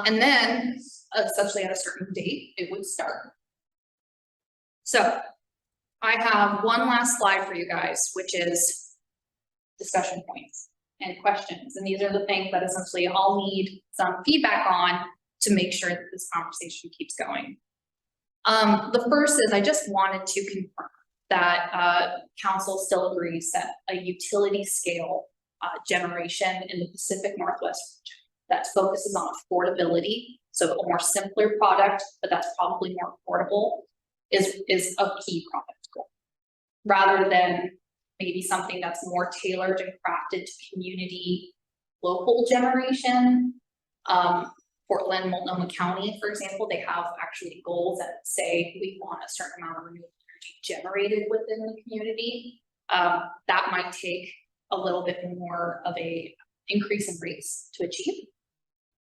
community. And then essentially at a certain date, it would start. So I have one last slide for you guys, which is discussion points. and questions. And these are the things that essentially I'll need some feedback on to make sure that this conversation keeps going. The first is I just wanted to confirm that council still agrees that a utility scale generation in the Pacific Northwest region that focuses on affordability, so a more simpler product, but that's probably more affordable, is a key product goal, rather than maybe something that's more tailored and crafted to community local generation. Portland, Multnomah County, for example, they have actually goals that say we want a certain amount of renewable energy generated within the community. That might take a little bit more of a increase in rates to achieve.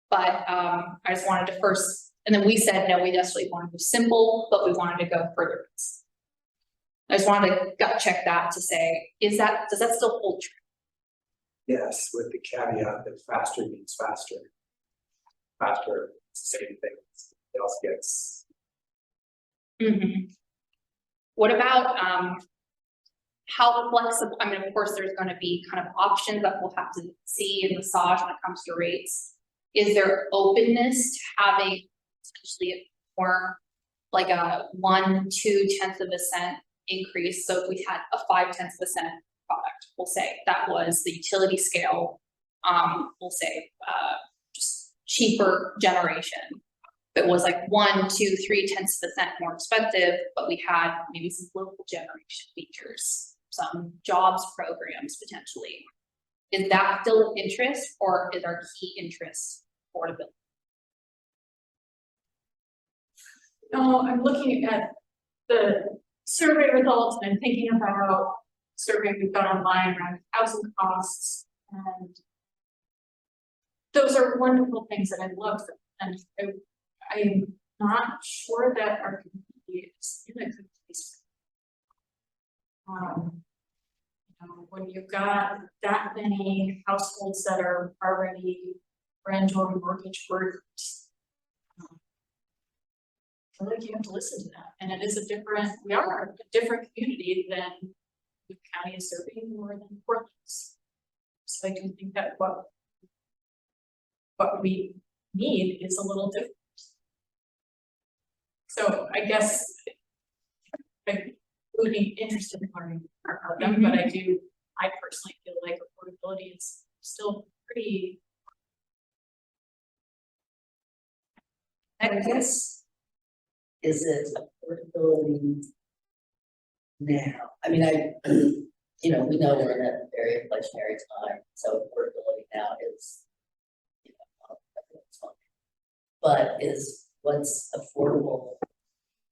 But I just wanted to first, and then we said, no, we definitely want to do simple, but we wanted to go further. I just wanted to gut check that to say, does that still hold true? Yes, with the caveat that faster means faster. Faster, it's the same thing, it else gets. What about how flexible, I mean, of course, there's going to be kind of options that we'll have to see and massage when it comes to rates. Is there openness to having essentially more like a 1/2 increase? So if we had a 0.5 product, we'll say that was the utility scale, we'll say just cheaper generation. It was like 1, 2, 3/10% more expensive, but we had maybe some local generation features, some jobs programs potentially. Is that still of interest, or is our key interest affordability? No, I'm looking at the survey results and I'm thinking about survey we've got online around housing costs, and those are wonderful things that I love, and I'm not sure that our community is in a good place. You know, when you've got that many households that are already rent or mortgage burdened, I feel like you have to listen to that. And it is we are a different community than the county is serving more than Portland. So I do think that what we need is a little different. So I guess I would be interested in learning more about them, but I personally feel like affordability is still pretty. I guess, is it affordability now? I mean, you know, we know we're in a very inflationary time, so affordability now is, you know, but is what's affordable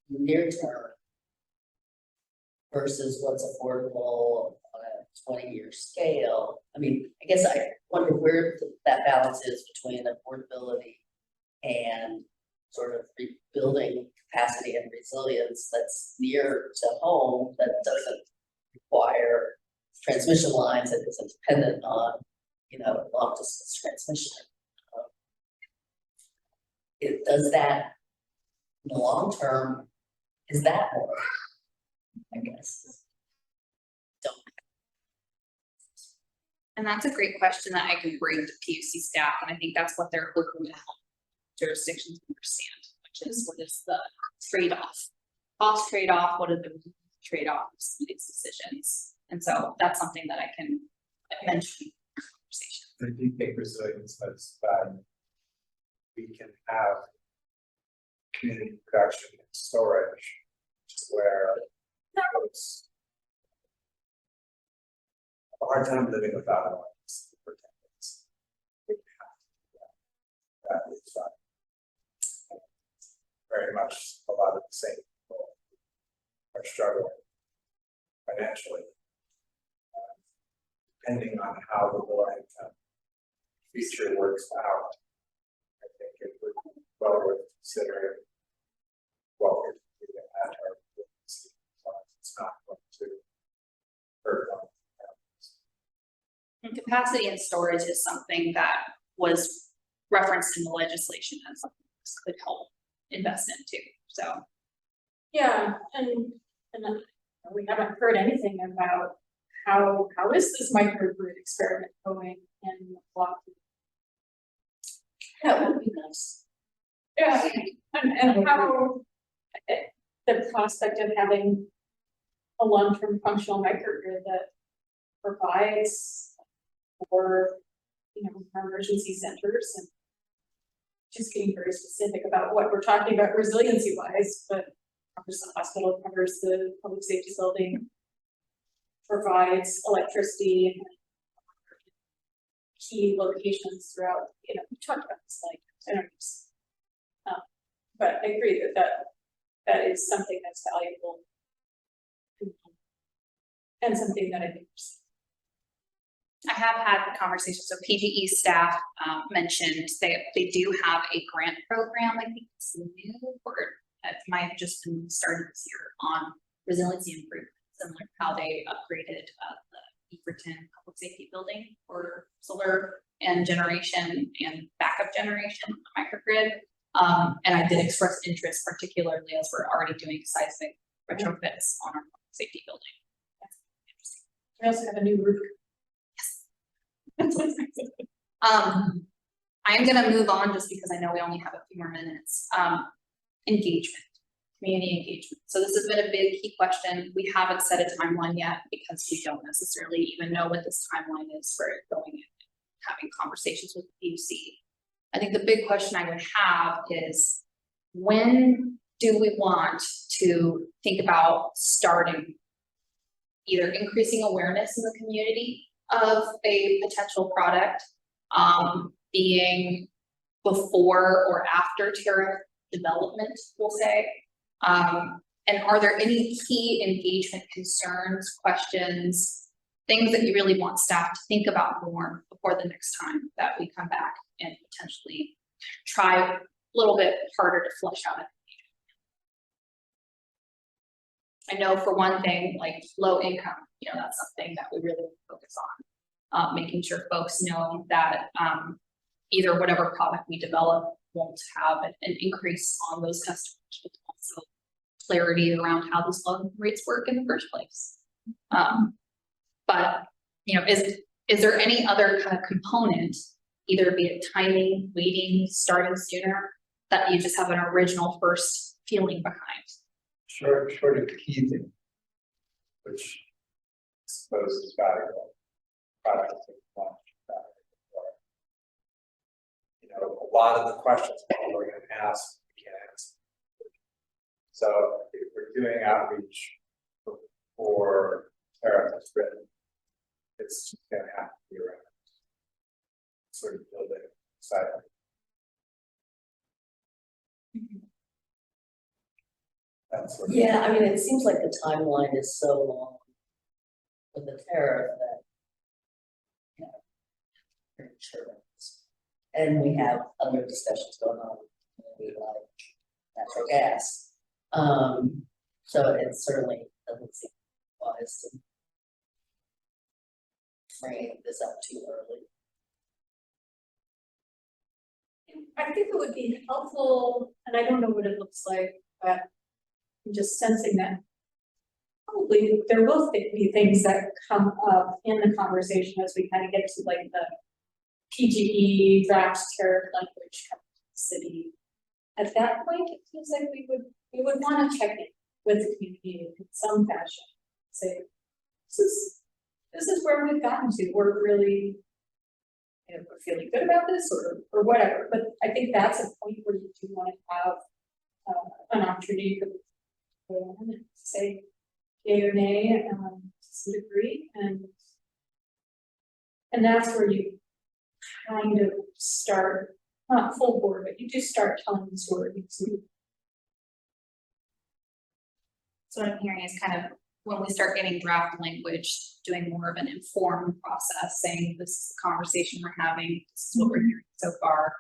near term versus what's affordable on a 20-year scale? I mean, I guess I wonder where that balance is between affordability and sort of rebuilding capacity and resilience that's near to home, that doesn't require transmission lines, that isn't dependent on, you know, long distance transmission. Does that in the long term, is that more? I guess. And that's a great question that I can bring to PUC staff, and I think that's what they're working to help jurisdictions understand, which is what is the trade-off, cost trade-off, what are the trade-offs in these decisions, and so that's something that I can mention in our conversation. I do think resilience has value. We can have community production and storage, where it's a hard time living without lines for decades. We have to do that. That is very much a lot of the same people are struggling financially, depending on how the low income feature works out. I think it would be well worth considering what we're doing at our frequency. It's not going to hurt on And capacity and storage is something that was referenced in the legislation as something this could help invest in too. So Yeah, and we haven't heard anything about how is this microgrid experiment going in Milwaukee? That would be nice. Yeah, and how the prospect of having a long-term functional microgrid that provides for, our emergency centers and just getting very specific about what we're talking about resiliency wise, but covers the hospital, covers the public safety building, provides electricity in key locations throughout, we talked about this like, I don't know. But I agree that is something that's valuable. And something that I think. I have had conversations, so PGE staff mentioned they do have a grant program, I think it's new, or it might have just been started this year on resiliency improvement, similar to how they upgraded the Beaverton Public Safety Building for solar and generation and backup generation microgrid. And I did express interest, particularly as we're already doing seismic retrofits on our public safety building. That's interesting. We also have a new roof. I'm gonna move on just because I know we only have a few more minutes. Engagement, community engagement. So this has been a big key question. We haven't set a timeline yet because we don't necessarily even know what this timeline is for going and having conversations with the PUC. I think the big question I would have is, when do we want to think about starting either increasing awareness in the community of a potential product, being before or after tariff development, we'll say, and are there any key engagement concerns, questions, things that you really want staff to think about more before the next time that we come back and potentially try a little bit harder to flesh out it? I know for one thing, like low income, that's something that we really focus on, making sure folks know that either whatever product we develop won't have an increase on those customers, but also clarity around how those loan rates work in the first place. But is there any other kind of component, either be it timing, waiting, starting sooner, that you just have an original first feeling behind? Short of teasing, which I suppose is valuable. Products that launch a lot of the questions people are going to ask, we can't answer. So if we're doing outreach for tariff that's written, it's just going to have to be around sort of building silently. That's sort of it seems like the timeline is so long with the tariff that, pretty sure. And we have other discussions going on, like natural gas. So it certainly doesn't seem wise to frame this up too early. I think it would be helpful, and I don't know what it looks like, but I'm just sensing that probably there will be things that come up in the conversation as we kind of get to like the PGE draft tariff language coming to the city. At that point, it feels like we would want to check in with the community in some fashion. Say, this is where we've gotten to. We're really, we're feeling good about this, or whatever. But I think that's a point where you do want to have an opportunity for them to say yay or nay to some degree, and that's where you kind of start, not full board, but you do start telling the story too. So what I'm hearing is kind of when we start getting draft language, doing more of an informed process, saying this is the conversation we're having, this is what we're hearing so far,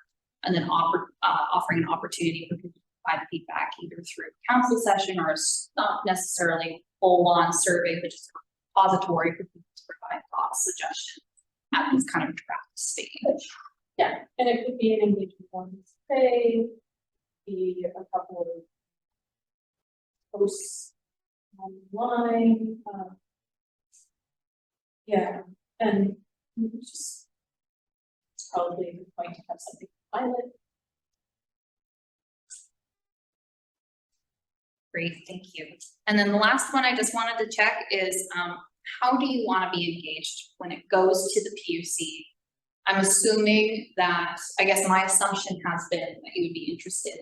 and then offering an opportunity for people to provide feedback either through a council session or not necessarily full-on survey, but just a repository for people to provide thoughts, suggestions at this kind of draft stage. Yeah, and it could be an engagement one today, be a couple of posts online. Yeah, and just. It's probably a good point to have something pilot. Great, thank you. And then the last one I just wanted to check is, how do you want to be engaged when it goes to the PUC? I'm assuming that, I guess my assumption has been that you would be interested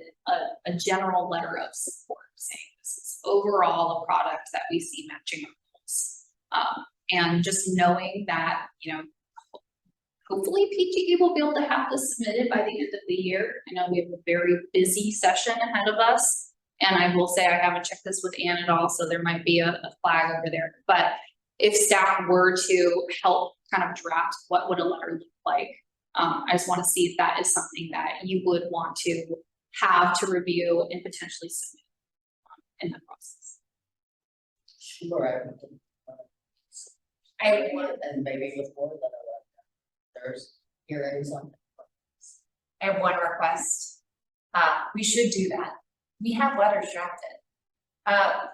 in a general letter of support saying this is overall a product that we see matching our goals. And just knowing that, you know, hopefully PGE will be able to have this submitted by the end of the year. I know we have a very busy session ahead of us. And I will say I haven't checked this with Ann at all, so there might be a flag over there. But if staff were to help kind of draft what would a letter look like, I just want to see if that is something that you would want to have to review and potentially submit in the process. Sure. I And maybe with more than there's hearings on. have one request. We should do that. We have letters drafted.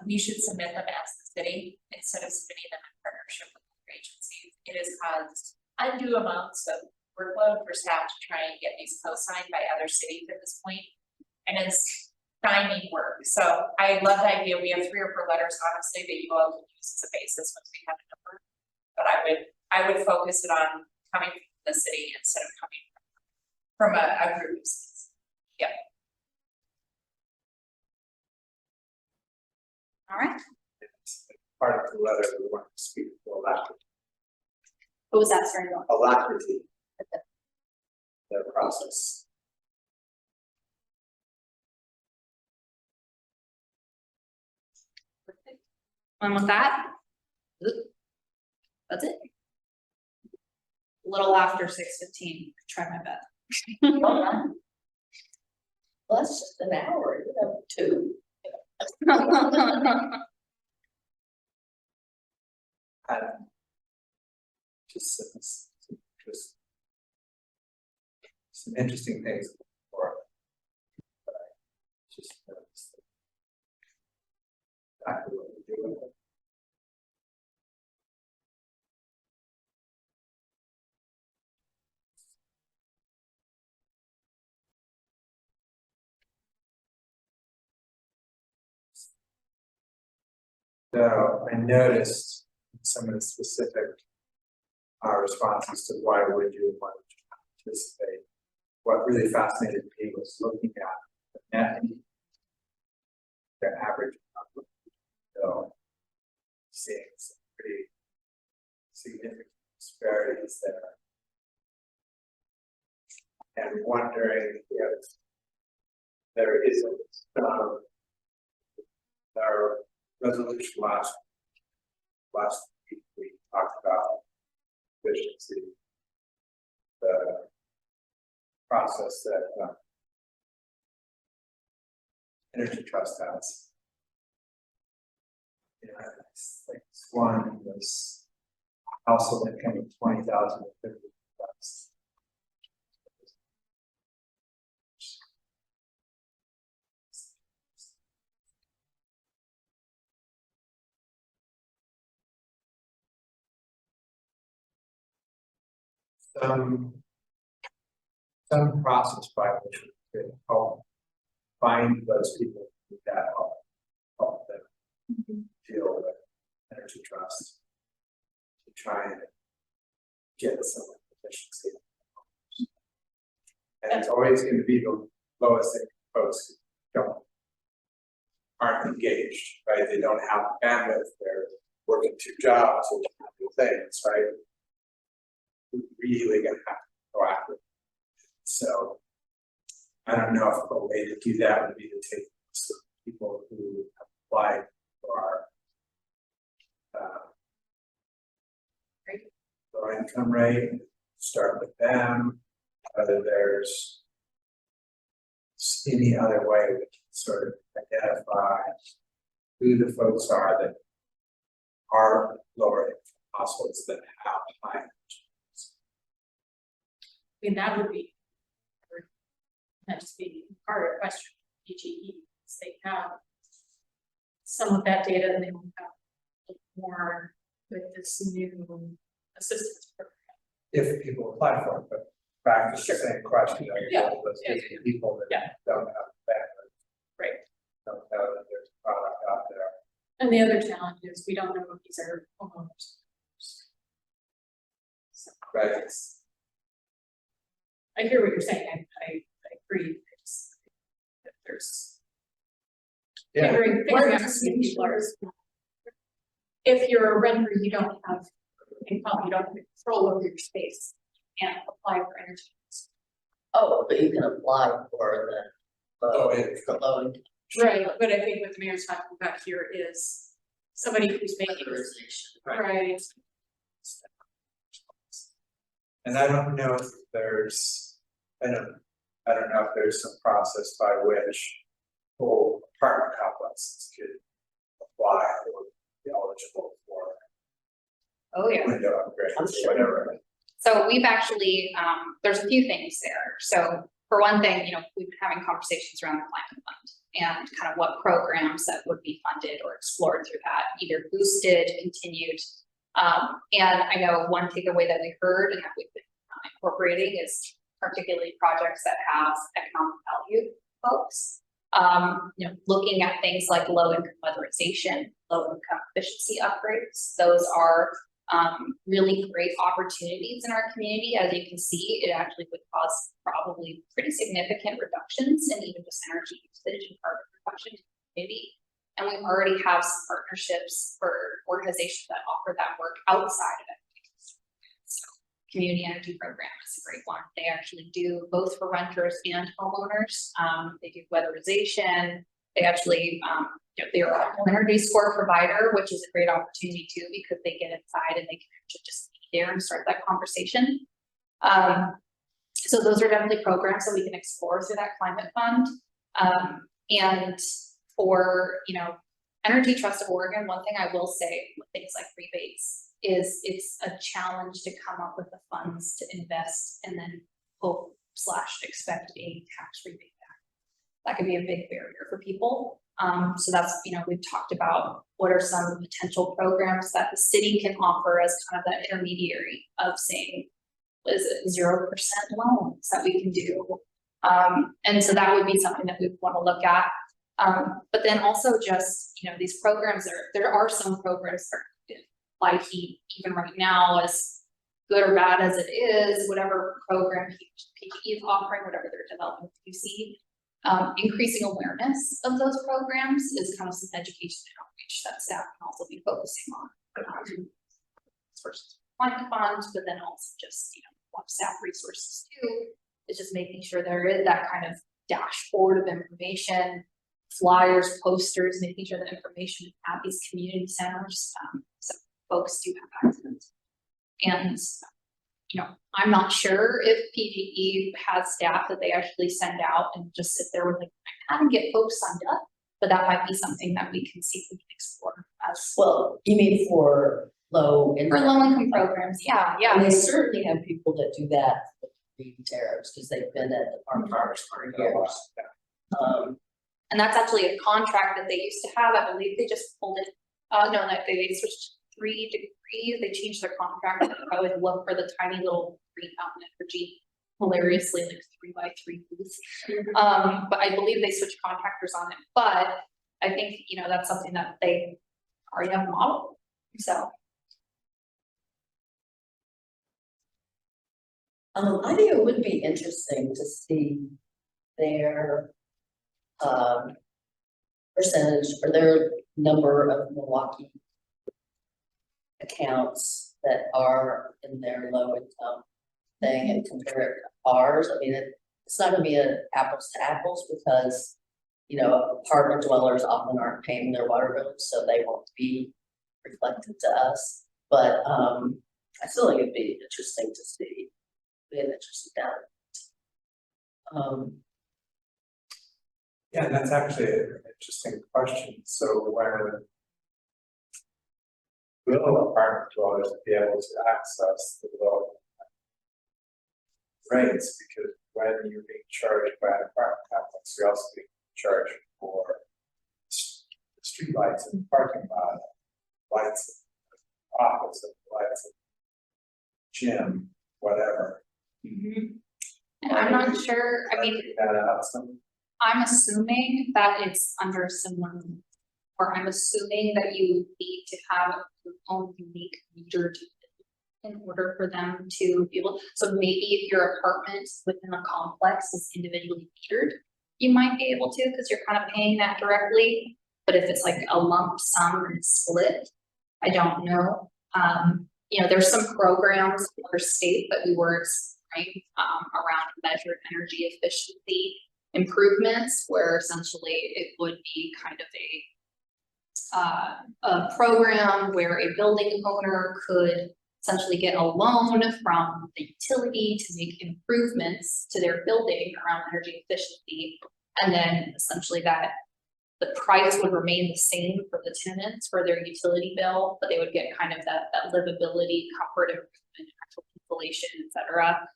We should submit them as the city instead of submitting them in partnership with other agencies. It has caused undue amounts of workload for staff to try and get these co-signed by other cities at this point, and it's stymie work. So I love the idea. We have 3 or 4 letters, honestly, that you all can use as a basis once we have a number. But I would focus it on coming from the city instead of coming from a group of cities. Yep. All right. Part of the letter, we want to speak for alacrity, What was that, sorry? alacrity. The process. And with that, that's it. A little after 6:15, try my best. Well, that's just an hour, you know, 2. And just some interesting things for just noticed exactly what we do with it. So I noticed some of the specific responses to why would you and why would you not participate. What really fascinated me was looking at the net, their average number. So seeing some pretty significant disparities there. And wondering if there isn't our resolution last week, we talked about efficiency, the process that Energy Trust has. Yeah, like this one was household income of 20,000 to 50,000. Some process by which we could help find those people that help them deal with Energy Trust to try and get some efficiency. And it's always going to be the lowest income folks who aren't engaged, right? They don't have bandwidth, they're working 2 jobs or 2 things, right? We're really gonna have to go after it. So I don't know if a way to do that would be to take some people who have applied for our low income rate, start with them, whether there's any other way we can sort of identify who the folks are that are lower income households that have high. I mean, that would be. Not just be part of the question, PGE, they have. Some of that data and they will have more with this new assistance program. if people apply for it, but back to the same question, Yeah. those Yeah, 50 people that Yeah. don't have bandwidth. Right. Don't know that there's a product out there. And the other challenge is we don't know if these are homeowners. So Right. I hear what you're saying, I agree, it's, that there's Yeah, figuring out who these people are. If you're a renter, you don't have income, you don't have control over your space, you can't apply for energy. Oh, but you can apply for the Oh, low, yeah. the low income Right, but I think what the mayor's talking about here is somebody who's making, weatherization. right, and I don't know if there's, I don't know if there's some process by which whole apartment complexes could apply or be eligible for Oh, yeah. window upgrades I'm or sure. whatever. So we've actually, there's a few things there. So for one thing, we've been having conversations around the climate fund and kind of what programs that would be funded or explored through that, either boosted, continued. And I know one takeaway that we heard and that we've been incorporating is particularly projects that have economic value folks. Looking at things like low income weatherization, low income efficiency upgrades, those are really great opportunities in our community. As you can see, it actually would cause probably pretty significant reductions in even just energy usage and carbon reduction in the community. And we already have some partnerships for organizations that offer that work outside of it. So community energy program is a great one. They actually do both for renters and homeowners. They do weatherization. They actually, they're a home energy score provider, which is a great opportunity too, because they get inside and they can actually just be there and start that conversation. So those are definitely programs that we can explore through that climate fund. And for, Energy Trust of Oregon, one thing I will say with things like rebates is it's a challenge to come up with the funds to invest and then hope/expect a tax rebate back. That could be a big barrier for people. So that's, we've talked about what are some potential programs that the city can offer as kind of that intermediary of saying, what is it, 0% loans that we can do. And so that would be something that we want to look at. But then also just, these programs, there are some programs that are like even right now, as good or bad as it is, whatever program PPE is offering, whatever they're developing with UC, increasing awareness of those programs is kind of some education and outreach that staff can also be focusing on. First, climate funds, but then also just, what staff resources do is just making sure there is that kind of dashboard of information, flyers, posters, making sure that information is at these community centers, so folks do have access. And, I'm not sure if PGE has staff that they actually send out and just sit there with like, I can get folks signed up, but that might be something that we can see if we can explore as Well, you mean for low for income? low income programs. Yeah, yeah. And they certainly have people that do that with the tariffs, because they've been at the farmers for years. And that's actually a contract that they used to have. I believe they just pulled it. No, they switched 3 degrees. They changed their contract. I always look for the tiny little green mountain energy, hilariously like 3x3 booths. But I believe they switched contractors on it. But I think, that's something that they already have a model. So. I think it would be interesting to see their percentage or their number of Milwaukie accounts that are in their low income thing and compare it to ours. I mean, it's not gonna be an apples to apples because, apartment dwellers often aren't paying their water bills, so they won't be reflected to us. But I still think it'd be interesting to see. Be an interesting data. Yeah, and that's actually an interesting question. So when will apartment dwellers be able to access the low rates? Because when you're being charged by an apartment complex, you're also being charged for the street lights in the parking lot, lights in the office, and lights gym, whatever. And I'm not sure, I mean, Some, I'm assuming that it's under similar, or I'm assuming that you need to have your own unique meter in order for them to be able, so maybe if your apartment within a complex is individually metered, you might be able to, because you're kind of paying that directly, but if it's like a lump sum and split, I don't know. You know, there's some programs in our state that we were exploring, around measured energy efficiency improvements, where essentially it would be kind of a program where a building owner could essentially get a loan from the utility to make improvements to their building around energy efficiency. And then essentially that the price would remain the same for the tenants for their utility bill, but they would get kind of that livability, comfort improvement, actual insulation, et cetera.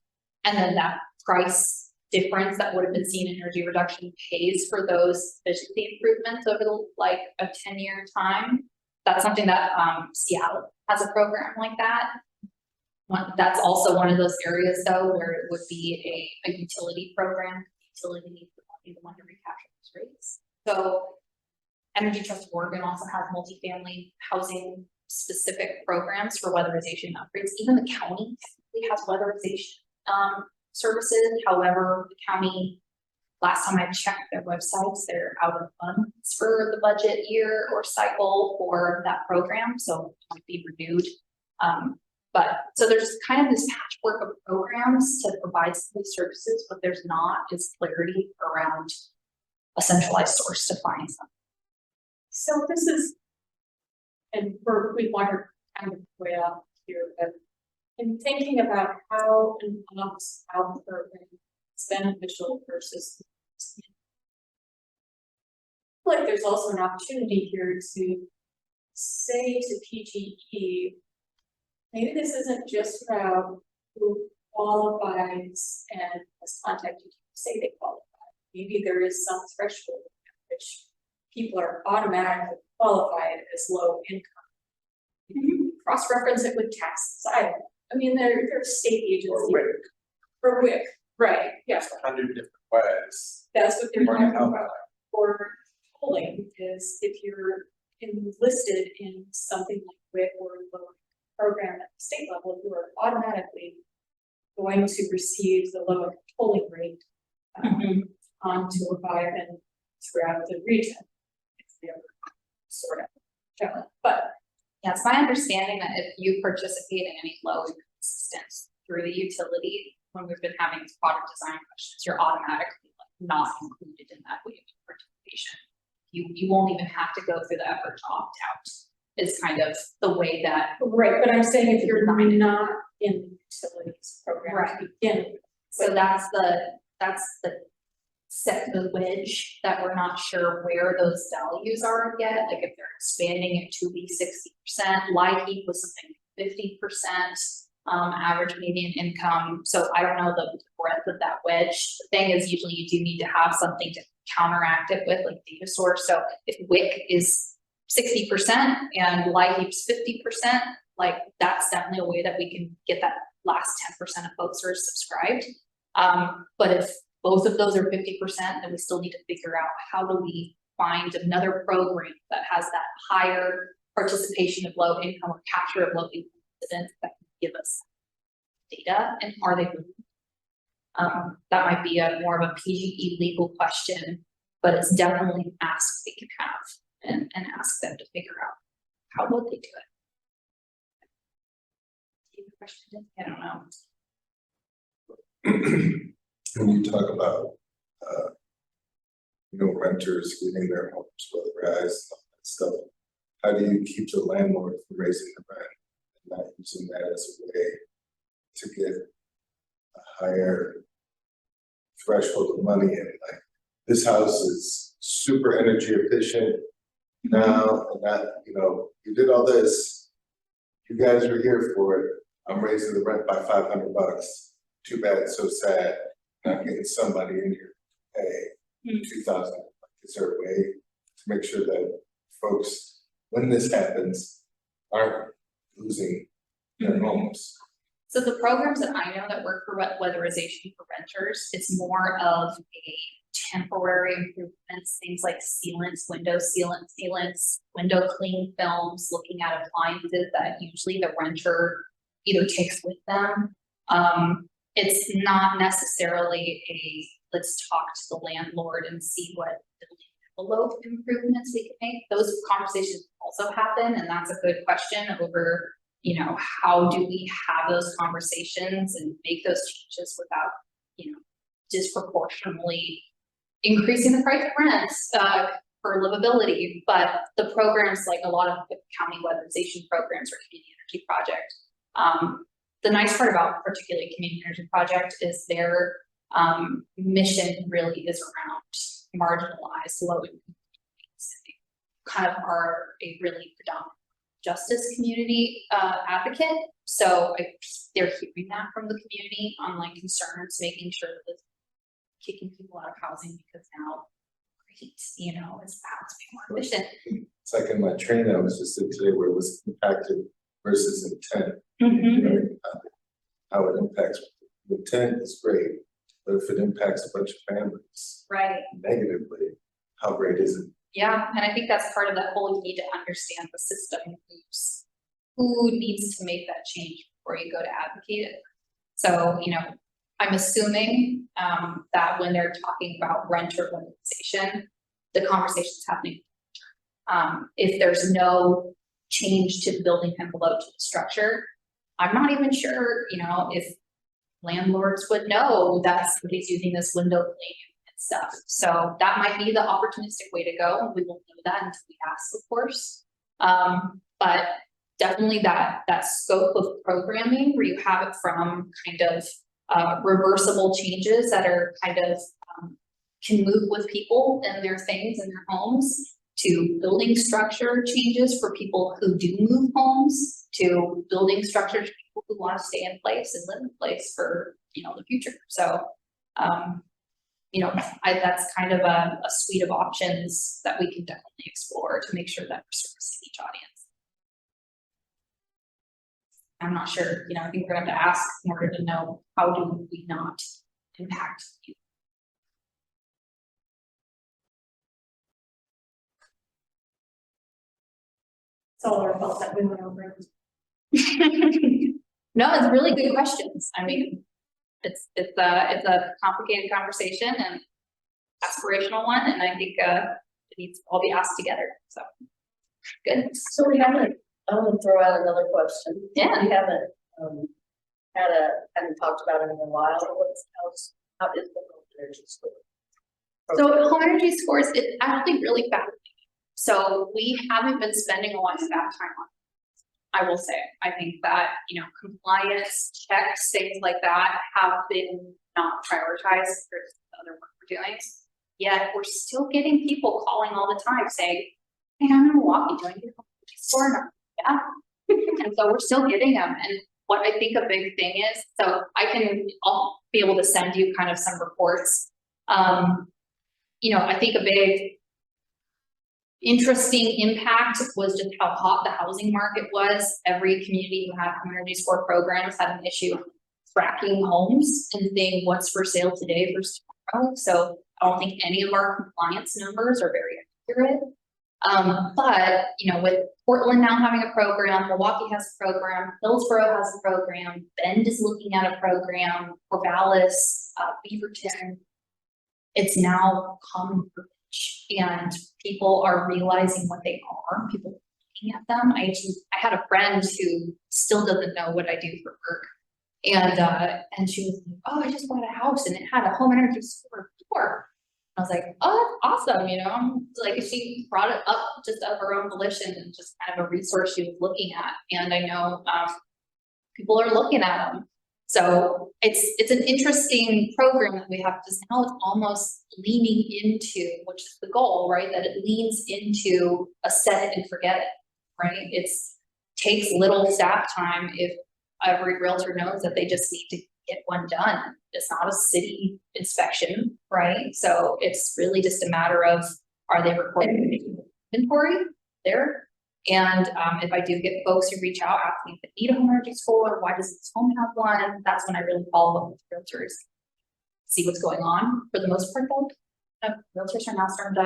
And then that price difference that would have been seen in energy reduction pays for those efficiency improvements over like a 10-year time. That's something that Seattle has a program like that. That's also one of those areas though where it would be a utility program. Utility needs to be the one to recapture those rates. So Energy Trust of Oregon also has multifamily housing specific programs for weatherization upgrades. Even the county technically has weatherization services. However, the county, last time I checked their websites, they're out of funds for the budget year or cycle for that program, so it might be renewed. But so there's kind of this patchwork of programs to provide some of these services, but there's not as clarity around a centralized source to find some. So this is, and we want to kind of way up here, but in thinking about how an opt-out program is beneficial versus, I feel like there's also an opportunity here to say to PGE, maybe this isn't just about who qualifies and has contacted you to say they qualify. Maybe there is some threshold at which people are automatically qualified as low income. Cross-reference it with taxes. I mean, there are state agencies. Or WIC, right, yeah. 100 different ways. That's what they're Or talking how about. Or tolling is if you're enlisted in something like WIC or a low program at the state level, you are automatically going to receive the lower tolling rate on 205 and throughout the region. It's the other sort of. But yeah, it's my understanding that if you participate in any low income assistance through the utility, when we've been having these product design questions, you're automatically not included in that wave of participation. You won't even have to go through the effort to opt out. Is kind of the way that. right, but I'm saying if you're not in the utilities program Right. to begin with. So that's the set the wedge that we're not sure where those values are yet. Like if they're expanding it to be 60%, LIHEAP was something 50%, average median income. So I don't know the breadth of that wedge. The thing is, usually you do need to have something to counteract it with, like data source. So if WIC is 60% and LIHEAP's 50%, like that's definitely a way that we can get that last 10% of folks who are subscribed. But if both of those are 50%, then we still need to figure out how do we find another program that has that higher participation of low income or capture of low income residents that can give us data, and are they that might be a more of a PGE legal question, but it's definitely an ask we can have and ask them to figure out how would they do it. Do you have a question? I don't know. When you talk about, renters getting their homes weatherized and all that stuff, how do you keep the landlord from raising the rent and not using that as a way to get a higher threshold of money in? Like, this house is super energy efficient now, and that, you did all this, you guys were here for it, I'm raising the rent by $500. Too bad, so sad. Not getting somebody in here to pay $2,000. Is there a way to make sure that folks, when this happens, aren't losing their homes? So the programs that I know that work for weatherization for renters, it's more of a temporary improvements, things like sealants, window clean films, looking at appliances that usually the renter either takes with them. It's not necessarily let's talk to the landlord and see what envelope improvements we can make. Those conversations also happen, and that's a good question over, how do we have those conversations and make those changes without, disproportionately increasing the price of rents for livability. But the programs, like a lot of the county weatherization programs or community energy project, the nice part about particularly community energy project is their mission really is around marginalized, low income communities. They kind of are a really predominant justice community advocate. So they're hearing that from the community on like concerns, making sure that kicking people out of housing because now it's bad to be more efficient. It's like in my training, I was just saying today where it was impacted versus intent. Mm-hmm. Right? How it impacts, the intent is great, but if it impacts a bunch of families Right. negatively, how great is it? Yeah, and I think that's part of that whole, you need to understand the system, who needs to make that change before you go to advocate it. So, I'm assuming that when they're talking about renter weatherization, the conversation's happening. If there's no change to the building envelope to the structure, I'm not even sure, if landlords would know that somebody's using this window cleaning and stuff. So that might be the opportunistic way to go. We won't know that until we ask, of course. But definitely that scope of programming where you have it from kind of reversible changes that are kind of can move with people and their things in their homes, to building structure changes for people who do move homes, to building structures for people who want to stay in place and live in place for the future. So that's kind of a suite of options that we can definitely explore to make sure that we're servicing each audience. I'm not sure, I think we're gonna have to ask in order to know how do we not impact you. It's all our fault that we went over. No, it's really good questions. I mean, it's a complicated conversation and aspirational one, and I think it needs to all be asked together. So good. So I want to throw out another question. Yeah. We haven't talked about it in a while. How is the home energy score? So home energy scores, it's actually really fascinating. So we haven't been spending a lot of staff time on it, I will say. I think that, compliance checks, things like that have been not prioritized for the other work we're doing. Yet we're still getting people calling all the time saying, hey, I'm in Milwaukie, do I get a home energy score? Yeah. And so we're still getting them. And what I think a big thing is, so I'll be able to send you kind of some reports. I think a big interesting impact was just how hot the housing market was. Every community who had home energy score programs had an issue tracking homes and seeing what's for sale today versus tomorrow. So I don't think any of our compliance numbers are very accurate. But with Portland now having a program, Milwaukie has a program, Hillsborough has a program, Bend is looking at a program, Corvallis, Beaverton, it's now common privilege, and people are realizing what they are. People are looking at them. I had a friend who still doesn't know what I do for work, and she was like, "Oh, I just bought a house and it had a home energy score before." I was like, "Oh, that's awesome!" Like she brought it up just of her own volition and just kind of a resource she was looking at. And I know people are looking at them. So it's an interesting program that we have, because now it's almost leaning into, which is the goal, right? That it leans into a set it and forget it, right? Takes little staff time if every realtor knows that they just need to get one done. It's not a city inspection, right? So it's really just a matter of, are they recording inventory there? And if I do get folks who reach out asking if they need a home energy score, why does this home have one? That's when I really follow up with realtors, see what's going on. For the most part, though, realtors are now starting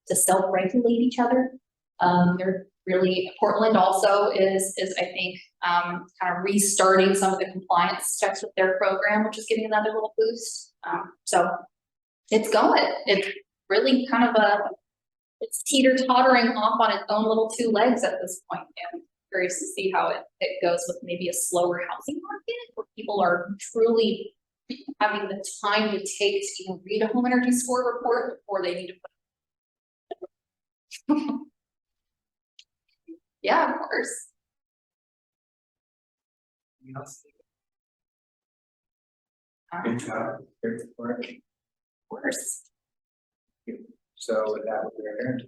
to self-regulate each other. They're really, Portland also is I think kind of restarting some of the compliance checks with their program, which is getting another little boost. So it's going. It's really kind of it's teeter-tottering off on its own little two legs at this point. And I'm curious to see how it goes with maybe a slower housing market where people are truly having the time to take to even read a home energy score report before they need to put. Yeah, of course. Anything else? Of Good job, great work. course. So with that, we're adjourned.